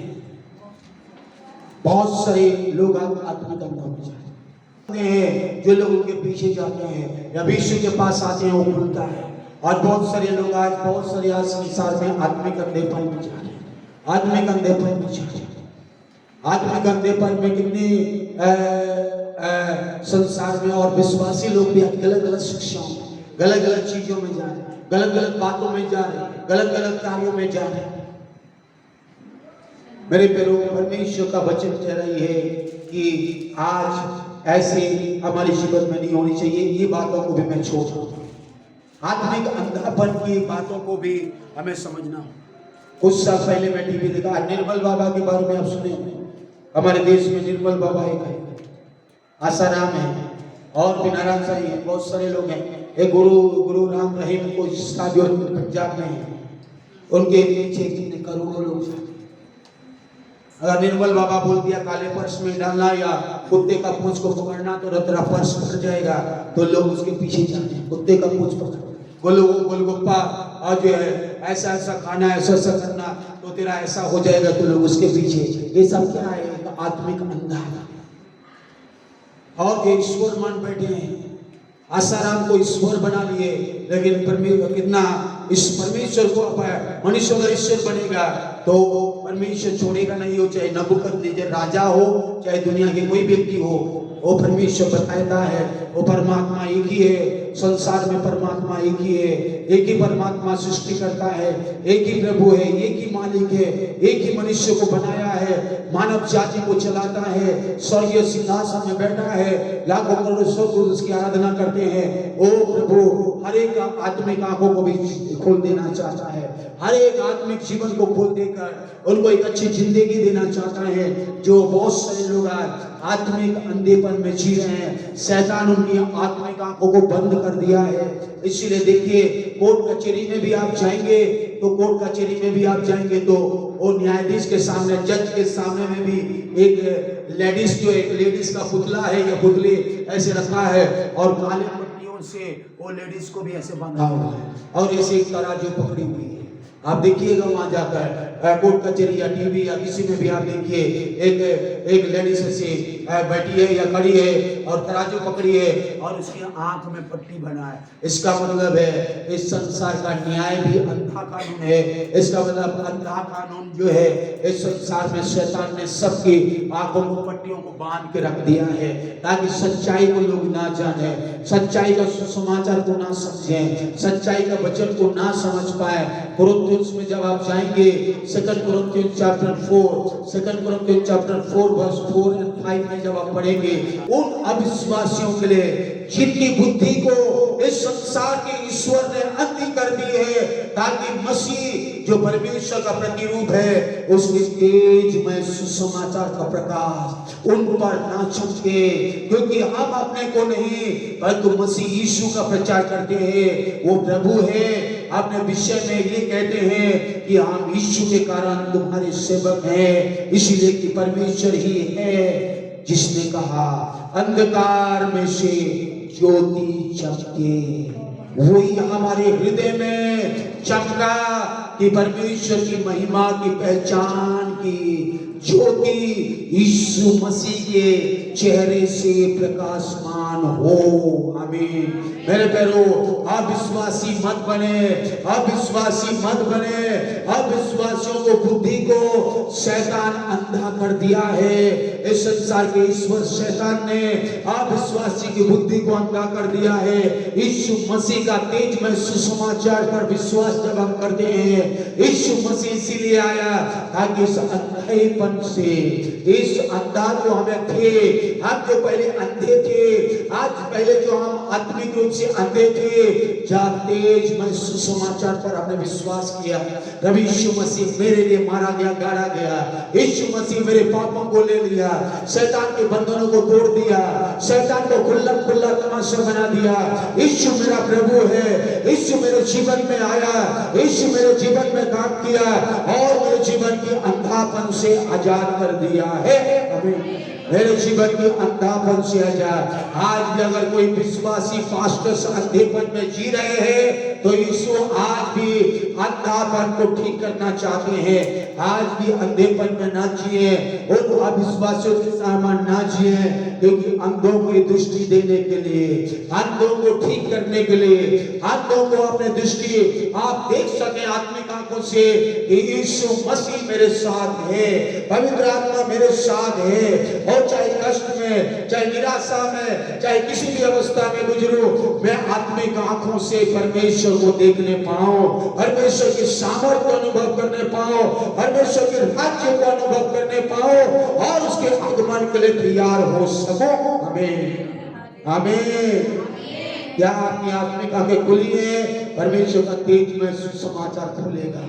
S1: बहुत सारे लोग आत्मिक अंधों में जाते हैं, जो लोग उनके पीछे जाते हैं या यीशु के पास आते हैं, वो खुलता है। और बहुत सारे लोग आज बहुत सारे आज संसार में आत्मिक अंधेपन में जा रहे हैं, आत्मिक अंधेपन में जा रहे हैं। आत्मिक अंधेपन में कितने संसार में और विश्वासी लोग भी गलत गलत शिक्षाओं, गलत गलत चीजों में जा रहे हैं, गलत गलत बातों में जा रहे हैं, गलत गलत कार्यों में जा रहे हैं। मेरे प्यारों, परमेश्वर का वचन कह रही है कि आज ऐसे हमारे जीवन में नहीं होनी चाहिए। ये बातों को भी मैं छोड़ रहा हूँ। आत्मिक अंधापन की बातों को भी हमें समझना। कुछ साल पहले मैं टीवी देखा, निर्मल बाबा के बारे में आप सुने। हमारे देश में निर्मल बाबा एक है, आसाराम है और भी नारायण साई है, बहुत सारे लोग हैं। एक गुरु राम रहीम को जिसका जो पंजाब में है, उनके पीछे कितने करोड़ों लोग जाते। अगर निर्मल बाबा बोल दिया काले पर्स में डालना या कुत्ते का पूंछ को पकड़ना तो तेरा पर्स भर जाएगा, तो लोग उसके पीछे जाते हैं। कुत्ते का पूंछ पकड़, गोलगप्पा और जो है ऐसा ऐसा खाना, ऐसा ऐसा करना तो तेरा ऐसा हो जाएगा, तो लोग उसके पीछे। ये सब क्या है? आत्मिक अंधा। और जो ईश्वर मान बैठे हैं, आसाराम को ईश्वर बना लिए, लेकिन परमेश्वर कितना इस परमेश्वर को मनुष्य अगर ईश्वर बनेगा तो परमेश्वर छोड़ेगा नहीं। हो चाहे नबूकदनेस्सर राजा हो, चाहे दुनिया के कोई व्यक्ति हो, वो परमेश्वर बताता है वो परमात्मा एक ही है। संसार में परमात्मा एक ही है, एक ही परमात्मा सृष्टि करता है, एक ही प्रभु है, एक ही मालिक है, एक ही मनुष्य को बनाया है, मानव जाति को चलाता है, स्वर्गीय सिंहासन में बैठा है, लाखों करोड़ों स्वर्गदूत उसकी आराधना करते हैं। ओ प्रभु हर एक आत्मिक आंखों को भी खोल देना चाहता है, हर एक आत्मिक जीवन को खोल देकर उनको एक अच्छी जिंदगी देना चाहता है। जो बहुत सारे लोग आत्मिक अंधेपन में जी रहे हैं, शैतान उनकी आत्मिक आंखों को बंद कर दिया है। इसीलिए देखिए कोर्ट कचहरी में भी आप जाएंगे तो कोर्ट कचहरी में भी आप जाएंगे तो वो न्यायाधीश के सामने, जज के सामने में भी एक लेडीज, जो एक लेडीज का पुतला है या पुतले ऐसे रखा है और काले पट्टियों से वो लेडीज को भी ऐसे बांधा हुआ है और ऐसे एक तराजू पकड़ी हुई है। आप देखिएगा वहां जाकर कोर्ट कचहरी या टीवी या किसी में भी आप देखिए एक लेडीज से बैठी है या खड़ी है और तराजू पकड़ी है और उसकी आंख में पट्टी बना है। इसका मतलब है इस संसार का न्याय भी अंधा कानून है। इसका मतलब अंधा कानून जो है इस संसार में शैतान ने सबकी आंखों को पट्टियों को बांध के रख दिया है ताकि सच्चाई को लोग ना जाने, सच्चाई का सुसमाचार को ना समझें, सच्चाई का वचन को ना समझ पाए। कुरिन्थियों में जब आप जाएंगे सेकंड कुरिन्थियों चैप्टर 4 वर्स 4 और 5 में जब आप पढ़ेंगे उन अविश्वासियों के लिए जिनकी बुद्धि को इस संसार के ईश्वर ने अंधी कर दी है ताकि मसीह जो परमेश्वर का प्रतिरूप है उसके तेज में सुसमाचार का प्रकाश उन पर ना चमके, क्योंकि हम अपने को नहीं परंतु मसीह यीशु का प्रचार करते हैं। वो प्रभु है, अपने विषय में ये कहते हैं कि हम यीशु के कारण तुम्हारे सेवक हैं, इसीलिए कि परमेश्वर ही है जिसने कहा अंधकार में से ज्योति चमके। वही हमारे हृदय में चमका कि परमेश्वर की महिमा की पहचान की ज्योति यीशु मसीह के चेहरे से प्रकाशमान हो। आमीन। मेरे प्यारो, अविश्वासी मत बने, अविश्वासी मत बने। अविश्वासियों को बुद्धि को शैतान अंधा कर दिया है। इस संसार के ईश्वर शैतान ने अविश्वासी की बुद्धि को अंधा कर दिया है। यीशु मसीह का तेज में सुसमाचार पर विश्वास जब हम करते हैं, यीशु मसीह इसीलिए आया ताकि इस अंधेपन से, इस अंधा जो हमें थे, हम जो पहले अंधे थे, आज पहले जो हम आत्मिक रूप से अंधे थे, जब तेज में सुसमाचार पर हमने विश्वास किया, रब यीशु मसीह मेरे लिए मारा गया, गाड़ा गया, यीशु मसीह मेरे पापों को ले लिया, शैतान के बंधनों को तोड़ दिया, शैतान को खुल्ला खुल्ला तमाशा बना दिया। यीशु मेरा प्रभु है, यीशु मेरे जीवन में आया, यीशु मेरे जीवन में काम किया और मेरे जीवन की अंधापन से आजाद कर दिया है। आमीन। मेरे जीवन की अंधापन से आजाद। आज भी अगर कोई विश्वासी पास्टर्स अंधेपन में जी रहे हैं तो यीशु आज भी अंधापन को ठीक करना चाहते हैं। आज भी अंधेपन में ना जिए, उन अविश्वासियों के समान ना जिए, क्योंकि अंधों की दृष्टि देने के लिए, अंधों को ठीक करने के लिए, अंधों को अपने दृष्टि आप देख सके आत्मिक आंखों से कि यीशु मसीह मेरे साथ है, पवित्र आत्मा मेरे साथ है। और चाहे कष्ट में, चाहे निराशा में, चाहे किसी भी अवस्था में गुजरूं, मैं आत्मिक आंखों से परमेश्वर को देखने पाऊं, परमेश्वर की सामर्थ्य को अनुभव करने पाऊं, परमेश्वर के राज्य को अनुभव करने पाऊं और उसके आगमन के लिए तैयार हो सकूं। आमीन। आमीन। क्या आपकी आत्मिक आंखें खुली है? परमेश्वर का तेज में सुसमाचार खुलेगा।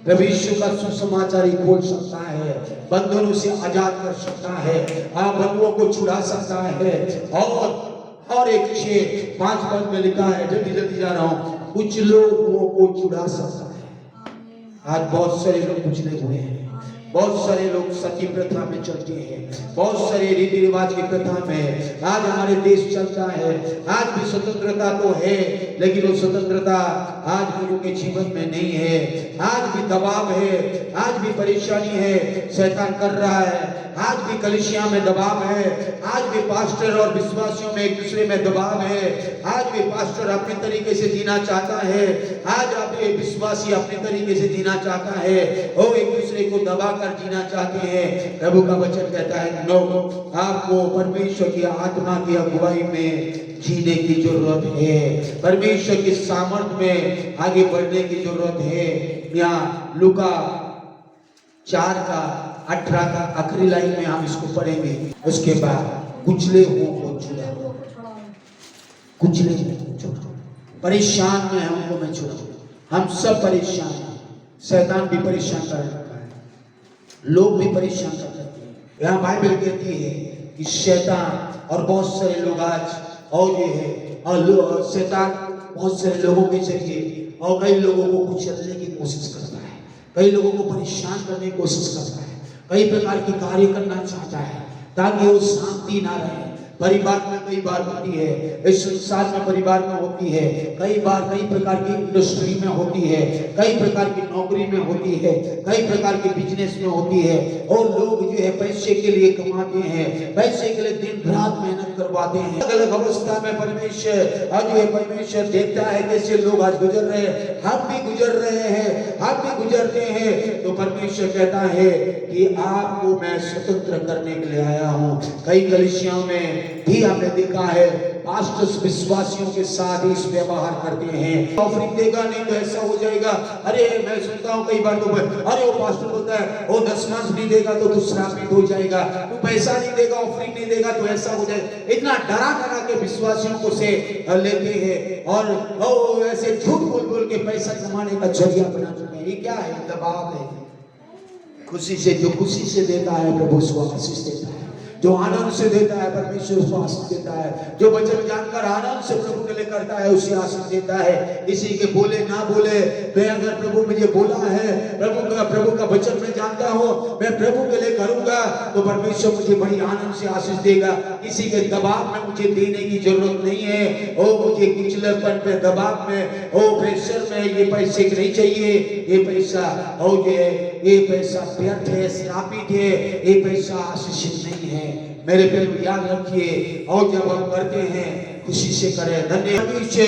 S1: प्रभु यीशु का सुसमाचार ही खोल सकता है, बंधनों से आजाद कर सकता है, आप बंधुओं को छुड़ा सकता है। और एक 6-5 पद में लिखा है, जल्दी जल्दी जा रहा हूं, कुछ लोगों को छुड़ा सकता है। आज बहुत सारे लोग कुचले हुए हैं, बहुत सारे लोग सती प्रथा में चलते हैं, बहुत सारे रीति रिवाज की प्रथा में आज हमारे देश चलता है। आज भी स्वतंत्रता तो है, लेकिन वो स्वतंत्रता आज लोगों के जीवन में नहीं है। आज भी दबाव है, आज भी परेशानी है, शैतान कर रहा है। आज भी कलीसिया में दबाव है, आज भी पास्टर और विश्वासियों में एक दूसरे में दबाव है। आज भी पास्टर अपने तरीके से जीना चाहता है, आज अपने विश्वासी अपने तरीके से जीना चाहता है, वो एक दूसरे को दबा कर जीना चाहते हैं। प्रभु का वचन कहता है नो, आपको परमेश्वर की आत्मा की अगुवाई में जीने की जरूरत है, परमेश्वर की सामर्थ में आगे बढ़ने की जरूरत है। यहाँ लूका 4:18 का आखिरी लाइन में हम इसको पढ़ेंगे। उसके बाद कुचले हो को छुड़ाओ, कुचले परेशान में है उनको मैं छुड़ाऊं। हम सब परेशान हैं, शैतान भी परेशान कर रखा है, लोग भी परेशान कर रखे हैं। यहाँ बाइबल कहती है कि शैतान और बहुत सारे लोग आज और ये है और शैतान बहुत सारे लोगों के जरिए और कई लोगों को कुचलने की कोशिश करता है, कई लोगों को परेशान करने की कोशिश करता है, कई प्रकार के कार्य करना चाहता है ताकि वो शांति ना रहे। परिवार में कई बार होती है, इस संसार में परिवार में होती है, कई बार कई प्रकार की इंडस्ट्री में होती है, कई प्रकार की नौकरी में होती है, कई प्रकार के बिजनेस में होती है। और लोग जो है पैसे के लिए कमाते हैं, पैसे के लिए दिन रात मेहनत करवाते हैं। अलग अलग अवस्था में परमेश्वर आज ये परमेश्वर देखता है कैसे लोग आज गुजर रहे हैं, हम भी गुजर रहे हैं, हम भी गुजरते हैं। तो परमेश्वर कहता है कि आपको मैं स्वतंत्र करने के लिए आया हूँ। कई कलीसियाओं में भी हमने देखा है पास्टर्स विश्वासियों के साथ इस व्यवहार करते हैं। ऑफरिंग देगा नहीं तो ऐसा हो जाएगा। अरे मैं सुनता हूँ कई बार तो अरे वो पास्टर बोलता है वो 10 नहीं देगा तो तू श्रापित हो जाएगा, तू पैसा नहीं देगा ऑफरिंग नहीं देगा तो ऐसा हो जाएगा। इतना डरा डरा के विश्वासियों को से लेते हैं और ऐसे झूठ बोल बोल के पैसा कमाने का जरिया बना चुके हैं। ये क्या है? दबाव है। खुशी से जो खुशी से देता है प्रभु उसको आशीष देता है, जो आनंद से देता है परमेश्वर उसको आशीष देता है, जो वचन जानकर आनंद से प्रभु के लिए करता है उसे आशीष देता है। किसी के बोले ना बोले मैं अगर प्रभु मुझे बोला है, प्रभु का वचन मैं जानता हूँ, मैं प्रभु के लिए करूंगा तो परमेश्वर मुझे बड़ी आनंद से आशीष देगा। किसी के दबाव में मुझे देने की जरूरत नहीं है। ओ मुझे कुचलेपन पे दबाव में ओ प्रेशर में ये पैसे नहीं चाहिए, ये पैसा और ये पैसा व्यर्थ है, श्रापित है, ये पैसा आशीषित नहीं है। मेरे प्यारे याद रखिए और जब हम करते हैं खुशी से करें। धन्यवाद से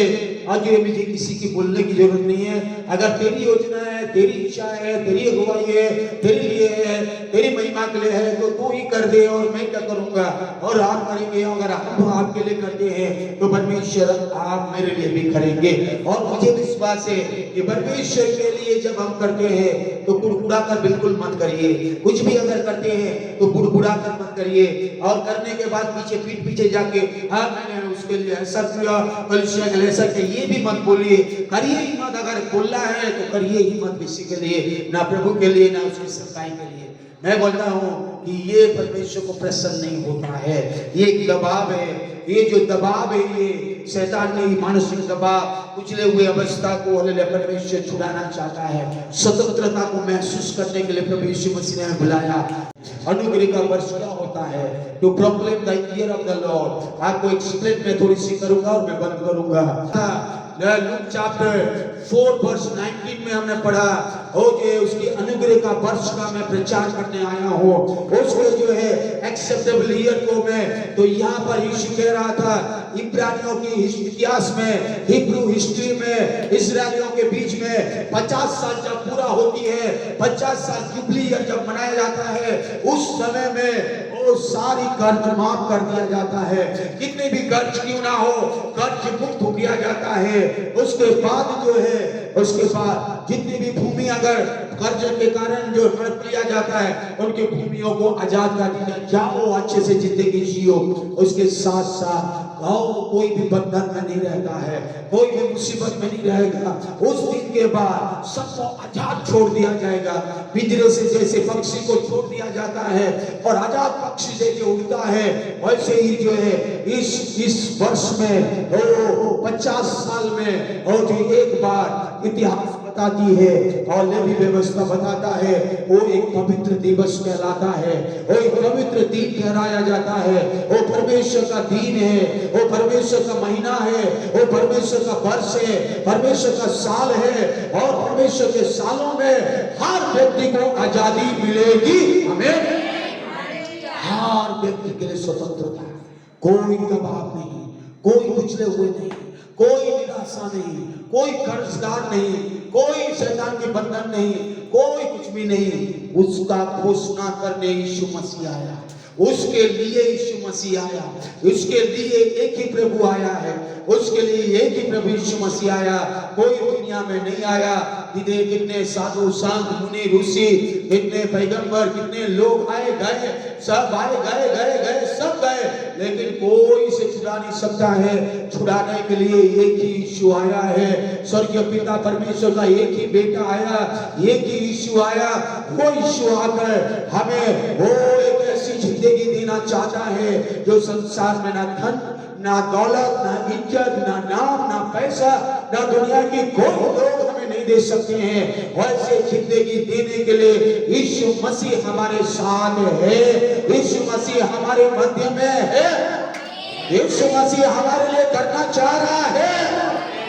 S1: आज ये मुझे किसी की बोलने की जरूरत नहीं है। अगर तेरी योजना है, तेरी इच्छा है, तेरी अगुवाई है, तेरे लिए है, तेरी महिमा के लिए है तो तू ही कर दे और मैं क्या करूंगा और आप करेंगे। अगर हम आपके लिए करते हैं तो परमेश्वर आप मेरे लिए भी करेंगे। और मुझे विश्वास है कि परमेश्वर के लिए जब हम करते हैं तो बुड़बुड़ा कर बिल्कुल मत करिए। कुछ भी अगर करते हैं तो बुड़बुड़ा कर मत करिए और करने के बाद पीठ पीछे जाके हाँ मैंने उसके लिए ऐसा किया, कलीसिया के लिए ऐसा किया, ये भी मत बोलिए। करिए ही मत। अगर बोलना है तो करिए ही मत किसी के लिए, ना प्रभु के लिए ना उसकी सच्चाई के लिए। मैं बोलता हूँ कि ये परमेश्वर को प्रसन्न नहीं होता है। ये एक दबाव है, ये जो दबाव है ये शैतान ने मानसिक दबाव कुचले हुए अवस्था को परमेश्वर छुड़ाना चाहता है। स्वतंत्रता को महसूस करने के लिए प्रभु यीशु मसीह ने बुलाया। अनुग्रह का वर्ष क्या होता है? To proclaim the year of the Lord. आपको एक्सप्लेन में थोड़ी सी करूंगा और मैं बंद करूंगा। लूक चैप्टर 4 वर्स 19 में हमने पढ़ा हो जे उसकी अनुग्रह का वर्ष का मैं प्रचार करने आया हूँ। उसको जो है एक्सेप्टेबल ईयर को मैं तो यहाँ पर यीशु कह रहा था इब्रानियों की इतिहास में, हिब्रू हिस्ट्री में, इस्राएलियों के बीच में 50 साल जब पूरा होती है, 50 साल जुबली ईयर जब मनाया जाता है, उस समय में वो सारी कर्ज माफ कर दिया जाता है। कितने भी कर्ज क्यों ना हो, कर्ज मुक्त हो किया जाता है। उसके बाद जो है उसके बाद जितनी भी भूमि अगर कर्ज के कारण जो हड़प लिया जाता है उनके भूमियों को आजाद कर दिया जाओ, अच्छे से जिंदगी जियो। उसके साथ साथ कोई भी बंधन में नहीं रहता है, कोई भी मुसीबत में नहीं रहेगा। उस दिन के बाद सबको आजाद छोड़ दिया जाएगा। पिंजरे से जैसे पक्षी को छोड़ दिया जाता है और आजाद पक्षी जैसे उड़ता है, वैसे ही जो है इस वर्ष में 50 साल में और जो एक बार इतिहास बताती है और लेवी व्यवस्था बताता है, वो एक पवित्र दिवस कहलाता है, वो एक पवित्र दिन ठहराया जाता है। वो परमेश्वर का दिन है, वो परमेश्वर का महीना है, वो परमेश्वर का वर्ष है, परमेश्वर का साल है। और परमेश्वर के सालों में हर व्यक्ति को आजादी मिलेगी। हमें हर व्यक्ति के लिए स्वतंत्रता, कोई दबाव नहीं, कोई कुचले हुए नहीं, कोई निराशा नहीं, कोई कर्जदार नहीं, कोई शैतान के बंधन नहीं, कोई कुछ भी नहीं। उसका घोषणा करने यीशु मसीह आया, उसके लिए यीशु मसीह आया, उसके लिए एक ही प्रभु आया है, उसके लिए एक ही प्रभु यीशु मसीह आया। कोई दुनिया में नहीं आया। कितने साधु संत मुनि ऋषि, कितने पैगंबर, कितने लोग आए गए, सब आए गए गए गए सब गए, लेकिन कोई से छुड़ा नहीं सकता है। छुड़ाने के लिए एक ही यीशु आया है। स्वर्गीय पिता परमेश्वर का एक ही बेटा आया, एक ही यीशु आया। वो यीशु आकर हमें वो एक ऐसी जिंदगी देना चाहता है जो संसार में ना धन, ना दौलत, ना इज्जत, ना नाम, ना पैसा, ना दुनिया की कोई लोग हमें नहीं दे सकते हैं। वैसे जिंदगी देने के लिए यीशु मसीह हमारे साथ है, यीशु मसीह हमारे मध्य में है, यीशु मसीह हमारे लिए करना चाह रहा है।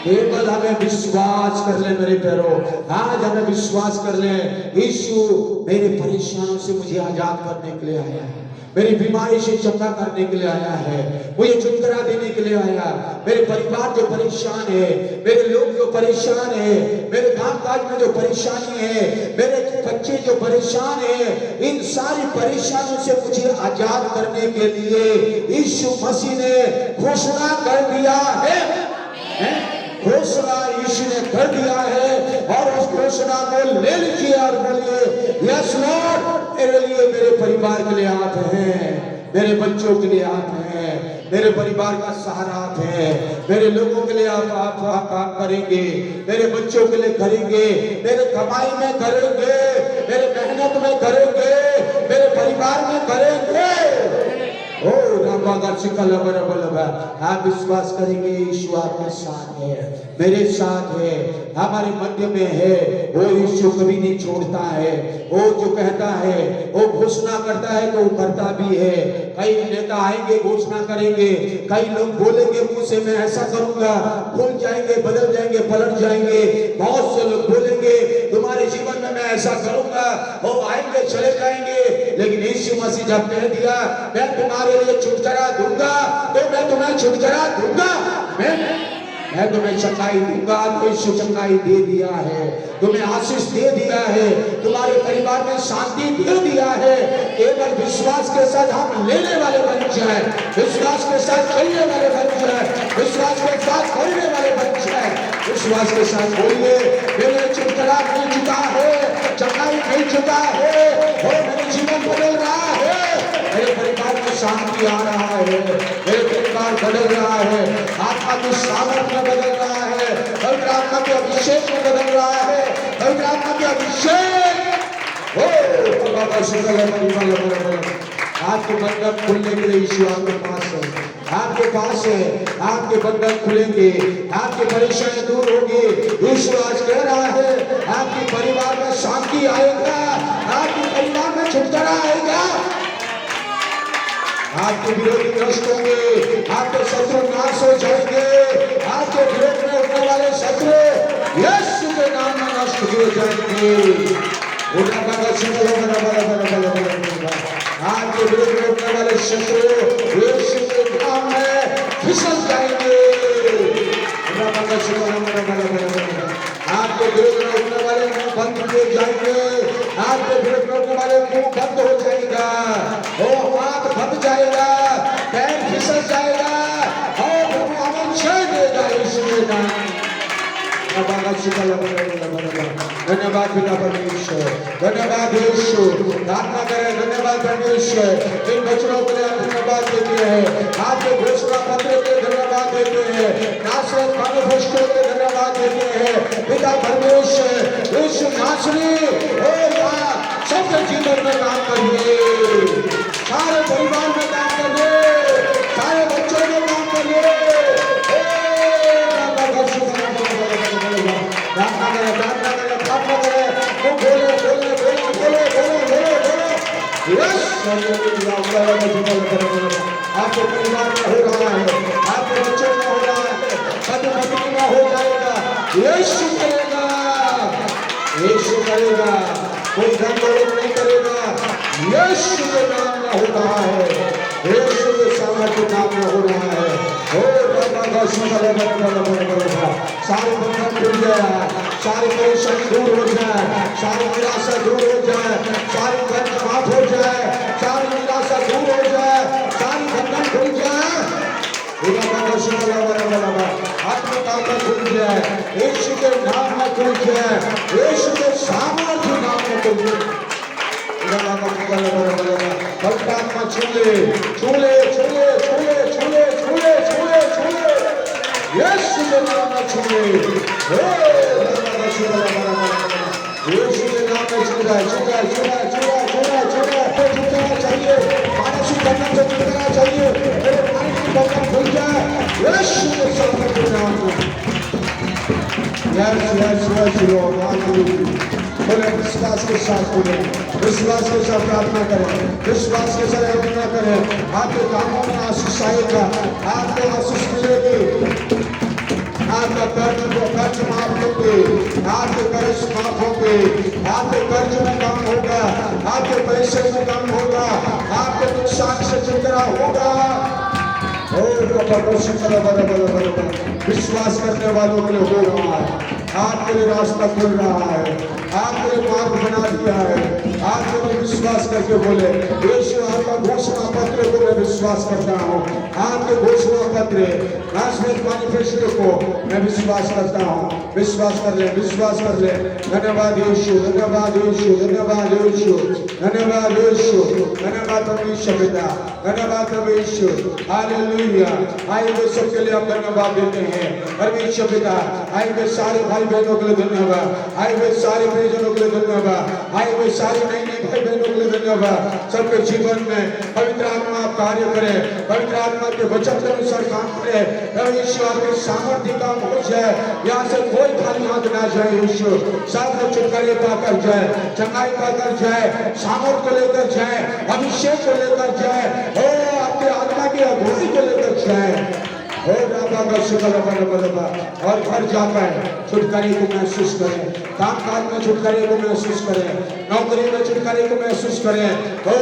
S1: केवल हमें विश्वास कर ले मेरे प्यारों, आज हमें विश्वास कर ले। यीशु मेरे परेशानियों से मुझे आजाद करने के लिए आया है, मेरी बीमारी से चंगा करने के लिए आया है, मुझे छुटकारा देने के लिए आया। मेरे परिवार जो परेशान है, मेरे लोग जो परेशान है, मेरे काम काज में जो परेशानी है, मेरे बच्चे जो परेशान है, इन सारी परेशानियों से मुझे आजाद करने के लिए यीशु मसीह ने घोषणा कर दिया है। घोषणा यीशु ने कर दिया है और उस घोषणा को ले लीजिए और बोलिए, यस लॉर्ड, मेरे लिए, मेरे परिवार के लिए आप हैं, मेरे बच्चों के लिए आप हैं, मेरे परिवार का सहारा आप हैं, मेरे लोगों के लिए आप काम करेंगे, मेरे बच्चों के लिए करेंगे, मेरे कमाई में करेंगे, मेरे मेहनत में करेंगे, मेरे परिवार में करेंगे। ओ आप विश्वास करेंगे यीशु आपके साथ है, मेरे साथ है, हमारे मध्य में है। वो यीशु कभी नहीं छोड़ता है, वो जो कहता है, वो घोषणा करता है तो वो करता भी है। कई नेता आएंगे, घोषणा करेंगे, कई लोग बोलेंगे मुंह से मैं ऐसा करूंगा, भूल जाएंगे, बदल जाएंगे, पलट जाएंगे। बहुत से लोग बोलेंगे तुम्हारे जीवन में मैं ऐसा करूंगा, वो आएंगे चले जाएंगे। लेकिन यीशु मसीह जब कह दिया मैं तुम्हारे लिए छुटकारा दूंगा, तो मैं तुम्हें छुटकारा दूंगा, मैं तुम्हें चंगाई दूंगा। तो यीशु चंगाई दे दिया है, तुम्हें आशीष दे दिया है, तुम्हारे परिवार में शांति दे दिया है। केवल विश्वास के साथ हम लेने वाले बन जाए, विश्वास के साथ चलने वाले बन जाए, विश्वास के साथ करने वाले बन जाए। विश्वास के साथ बोलिए, मेरे छुटकारा मिल चुका है, चंगाई मिल चुका है, और मेरा जीवन बदल रहा है, मेरे परिवार में शांति आ रहा है, मेरे परिवार बदल रहा है, आत्मा की सामर्थ्य में बदल रहा है, पवित्र आत्मा के अभिषेक में बदल रहा है, पवित्र आत्मा के अभिषेक। आपके बंधन खुलने के लिए यीशु आपके पास है, आपके पास है, आपके बंधन खुलेंगे, आपकी परेशानी दूर होगी। यीशु आज कह रहा है आपके परिवार में शांति आएगा, आपके परिवार में छुटकारा आएगा, आपके विरोधी नष्ट होंगे, आपके शत्रु नाश हो जाएंगे, आपके विरोध में उठने वाले शत्रु यीशु के नाम में नष्ट हो जाएंगे। आपके विरोध में उठने वाले शत्रु यीशु के नाम में फिसल जाएंगे। आपके विरोध में उठने वाले मुंह बंद किए जाएंगे, आपके विरोध में उठने वाले मुंह बंद हो जाएगा, वो हाथ बंद जाएगा, पैर फिसल जाएगा और प्रभु हमें जय देगा यीशु के नाम। धन्यवाद पिता परमेश्वर, धन्यवाद यीशु, प्रार्थना करें। धन्यवाद परमेश्वर, इन वचनों के लिए धन्यवाद देते हैं, आपके घोषणा पत्र के धन्यवाद देते हैं, नासरत मैनिफेस्टो के धन्यवाद देते हैं। पिता परमेश्वर यीशु नासरी सबके जीवन में काम करिए, सारे परिवार में काम करिए, सारे बच्चों में काम करिए। प्रार्थना करें, प्रार्थना यस, आपके परिवार में हो रहा है, आपके बच्चों में हो रहा है, पति पत्नी में हो जाएगा। यीशु करेगा, यीशु करेगा, कोई धन दौलत नहीं करेगा। यीशु के नाम में हो रहा है, यीशु के सामर्थ्य के नाम में हो रहा है। ओ बाबा का शुक्र है, सारे बंधन खुल जाए, सारी परेशानी दूर हो जाए, सारी निराशा दूर हो जाए, सारी कर्ज माफ हो जाए, सारी निराशा दूर हो जाए, सारी बंधन खुल जाए। आत्मिक ताकत खुल जाए, यीशु के नाम में खुल जाए, यीशु के सामर्थ्य नाम में खुल जाए। पवित्र आत्मा छूले छूले छूले छूले छूले छूले छूले छूले, यीशु के नाम में छूले, यीशु के नाम में छूला छूला छूला छूला छूला छूला छूला चाहिए, मानसिक बंधन से छूटना चाहिए, मानसिक बंधन खुल जाए यीशु के सामर्थ्य के नाम में। यस यस यस लॉर्ड, बोले विश्वास के साथ बोले, विश्वास के साथ प्रार्थना करें, विश्वास के साथ प्रार्थना करें। आपके कामों में आशीष आएगा, आपको आशीष मिलेगी, आपका कर्ज माफ होंगे, आपके कर्ज माफ होंगे, आपके कर्ज में काम होगा, आपके पैसे में काम होगा, आपके नुकसान से छुटकारा होगा। विश्वास करने वालों के लिए हो रहा है, आपके लिए रास्ता खुल रहा है, आपके लिए मार्ग बना दिया है। आप जो विश्वास करके बोले, यीशु आपका घोषणा पत्र को मैं विश्वास करता हूँ, आपके घोषणा पत्र मैनिफेस्टो को मैं विश्वास करता हूँ। विश्वास कर ले, विश्वास कर ले। धन्यवाद यीशु, धन्यवाद यीशु, धन्यवाद यीशु, धन्यवाद यीशु, धन्यवाद परमेश्वर पिता, धन्यवाद परमेश्वर। हालेलुया। आए हुए सबके लिए हम धन्यवाद देते हैं परमेश्वर पिता। आए हुए सारे भाई बहनों के लिए धन्यवाद, आए हुए सारे प्रियजनों के लिए धन्यवाद, आए हुए सारे नए नए भाई बहनों के लिए धन्यवाद। सबके जीवन में पवित्र आत्मा कार्य करे, पवित्र आत्मा के वचन के अनुसार काम करे। ईश्वर आपके सामर्थ्य काम हो जाए, यहाँ से कोई खाली हाथ ना जाए। ईश्वर सब छुटकारे पाकर जाए, चंगाई पाकर जाए, सामर्थ को लेकर जाए, अभिषेक को लेकर जाए, हो आपके आत्मा की अगुवाई को लेकर जाए। और घर जाकर छुटकारे को महसूस करें, काम काज में छुटकारे को महसूस करें, नौकरी में छुटकारे को महसूस करें, हो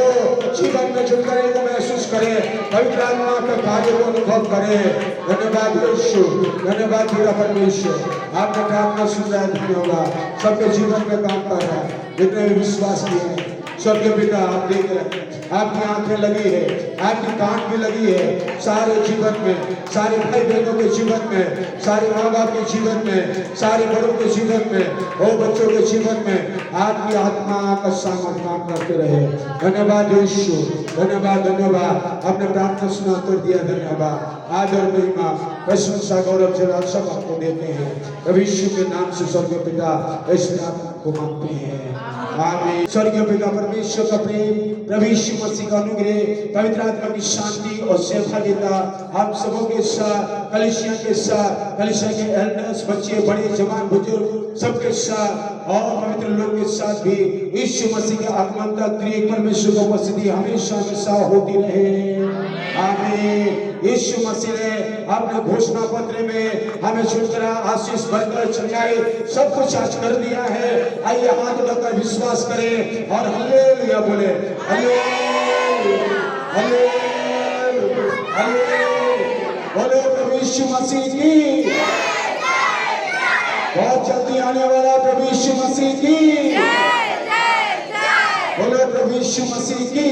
S1: जीवन में छुटकारे को महसूस करें, पवित्र आत्मा के कार्य को अनुभव करें। धन्यवाद यीशु, धन्यवाद तेरा परमेश्वर। आपका प्रार्थना सुन रहा है, होगा सबके जीवन में काम कर रहा है। जितने भी विश्वास किए हैं सबके पिता आप देख रहे हैं, आपकी आंखें लगी है, आपकी कान भी लगी है, सारे जीवन में, सारे भाई बहनों के जीवन में, सारे माँ बाप के जीवन में, सारे बड़ों के जीवन में, हो बच्चों के जीवन में आपकी आत्मा का सामर्थ काम करते रहे। धन्यवाद यीशु, धन्यवाद धन्यवाद। आपने प्रार्थना सुना उत्तर दिया, धन्यवाद। आदर महिमा प्रशंसा गौरव जलाल सब आपको देते हैं प्रभु यीशु के नाम से। स्वर्गीय पिता ऐसे आपको मांगते हैं, आमीन। स्वर्गीय पिता परमेश्वर का प्रेम, प्रभु यीशु मसीह का अनुग्रह, पवित्र आत्मा की शांति और सहभागिता आप सबों के साथ, कलीसिया के साथ, कलीसिया के एल्डर्स, बच्चे, बड़े, जवान, बुजुर्ग सबके साथ और पवित्र लोग के साथ भी यीशु मसीह के आगमन तक त्रिएक परमेश्वर की उपस्थिति हमेशा हमेशा होती रहे, आमीन। यीशु मसीह ने अपने घोषणा पत्र में हमें छुटकारा, आशीष, बरकत, चंगाई सब कुछ आज कर दिया है। आइए हाथ लगाकर विश्वास करें और हालेलुया बोले, हालेलुया, हालेलुया, बोलो प्रभु यीशु मसीह की। बहुत जल्दी आने वाला प्रभु यीशु मसीह की, बोलो प्रभु यीशु मसीह की।